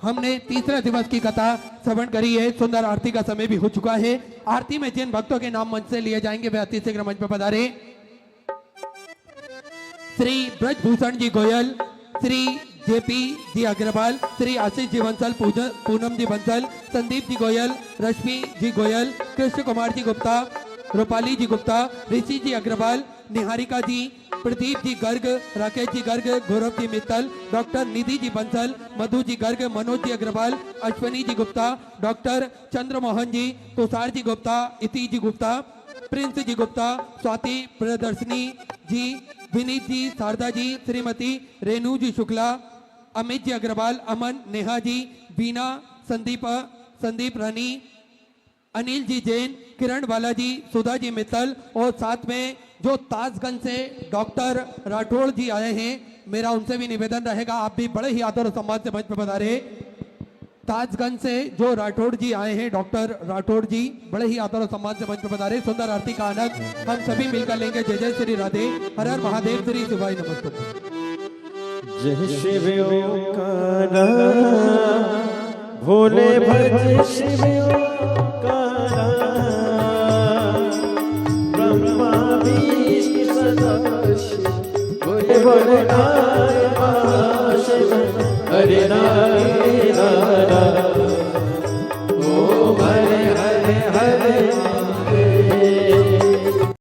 हमने तीसरे दिवस की कथा श्रवण करी है। सुंदर आरती का समय भी हो चुका है। आरती में जिन भक्तों के नाम मंच से लिए जाएंगे वे अति शीघ्र मंच पर पधारे। श्री ब्रजभूषण जी गोयल, श्री जेपी जी अग्रवाल, श्री आशीष जी बंसल, पूनम जी बंसल, संदीप जी गोयल, रश्मि जी गोयल, कृष्ण कुमार जी गुप्ता, रूपाली जी गुप्ता, ऋषि जी अग्रवाल, निहारिका जी, प्रदीप जी गर्ग, राकेश जी गर्ग, गौरव जी मित्तल, डॉक्टर निधि जी बंसल, मधु जी गर्ग, मनोज जी अग्रवाल, अश्वनी जी गुप्ता, डॉक्टर चंद्रमोहन जी, तुषार जी गुप्ता, इति जी गुप्ता, प्रिंस जी गुप्ता, स्वाति प्रियदर्शनी जी, विनीत जी, शारदा जी, श्रीमती रेणु जी शुक्ला, अमित जी अग्रवाल, अमन, नेहा जी, बीना, संदीप रानी, अनिल जी जैन, किरण बालाजी, सुधा जी मित्तल और साथ में जो ताजगंज से डॉक्टर राठौड़ जी आए हैं, मेरा उनसे भी निवेदन रहेगा आप भी बड़े ही आदर और सम्मान से मंच पर पधारे। ताजगंज से जो राठौड़ जी आए हैं, डॉक्टर राठौड़ जी बड़े ही आदर और सम्मान से मंच पर पधारे। सुंदर आरती का आनंद हम सभी मिलकर लेंगे। जय जय श्री राधे, हर हर महादेव, श्री शिवाय नमस्तुभ्यं। जय शिव ओंकारा भोले भज शिव ओंकारा ब्रह्मा विष्णु सदा शिव भोले भोले नारायण शिव हरे नारायण ओम हरे हरे हरे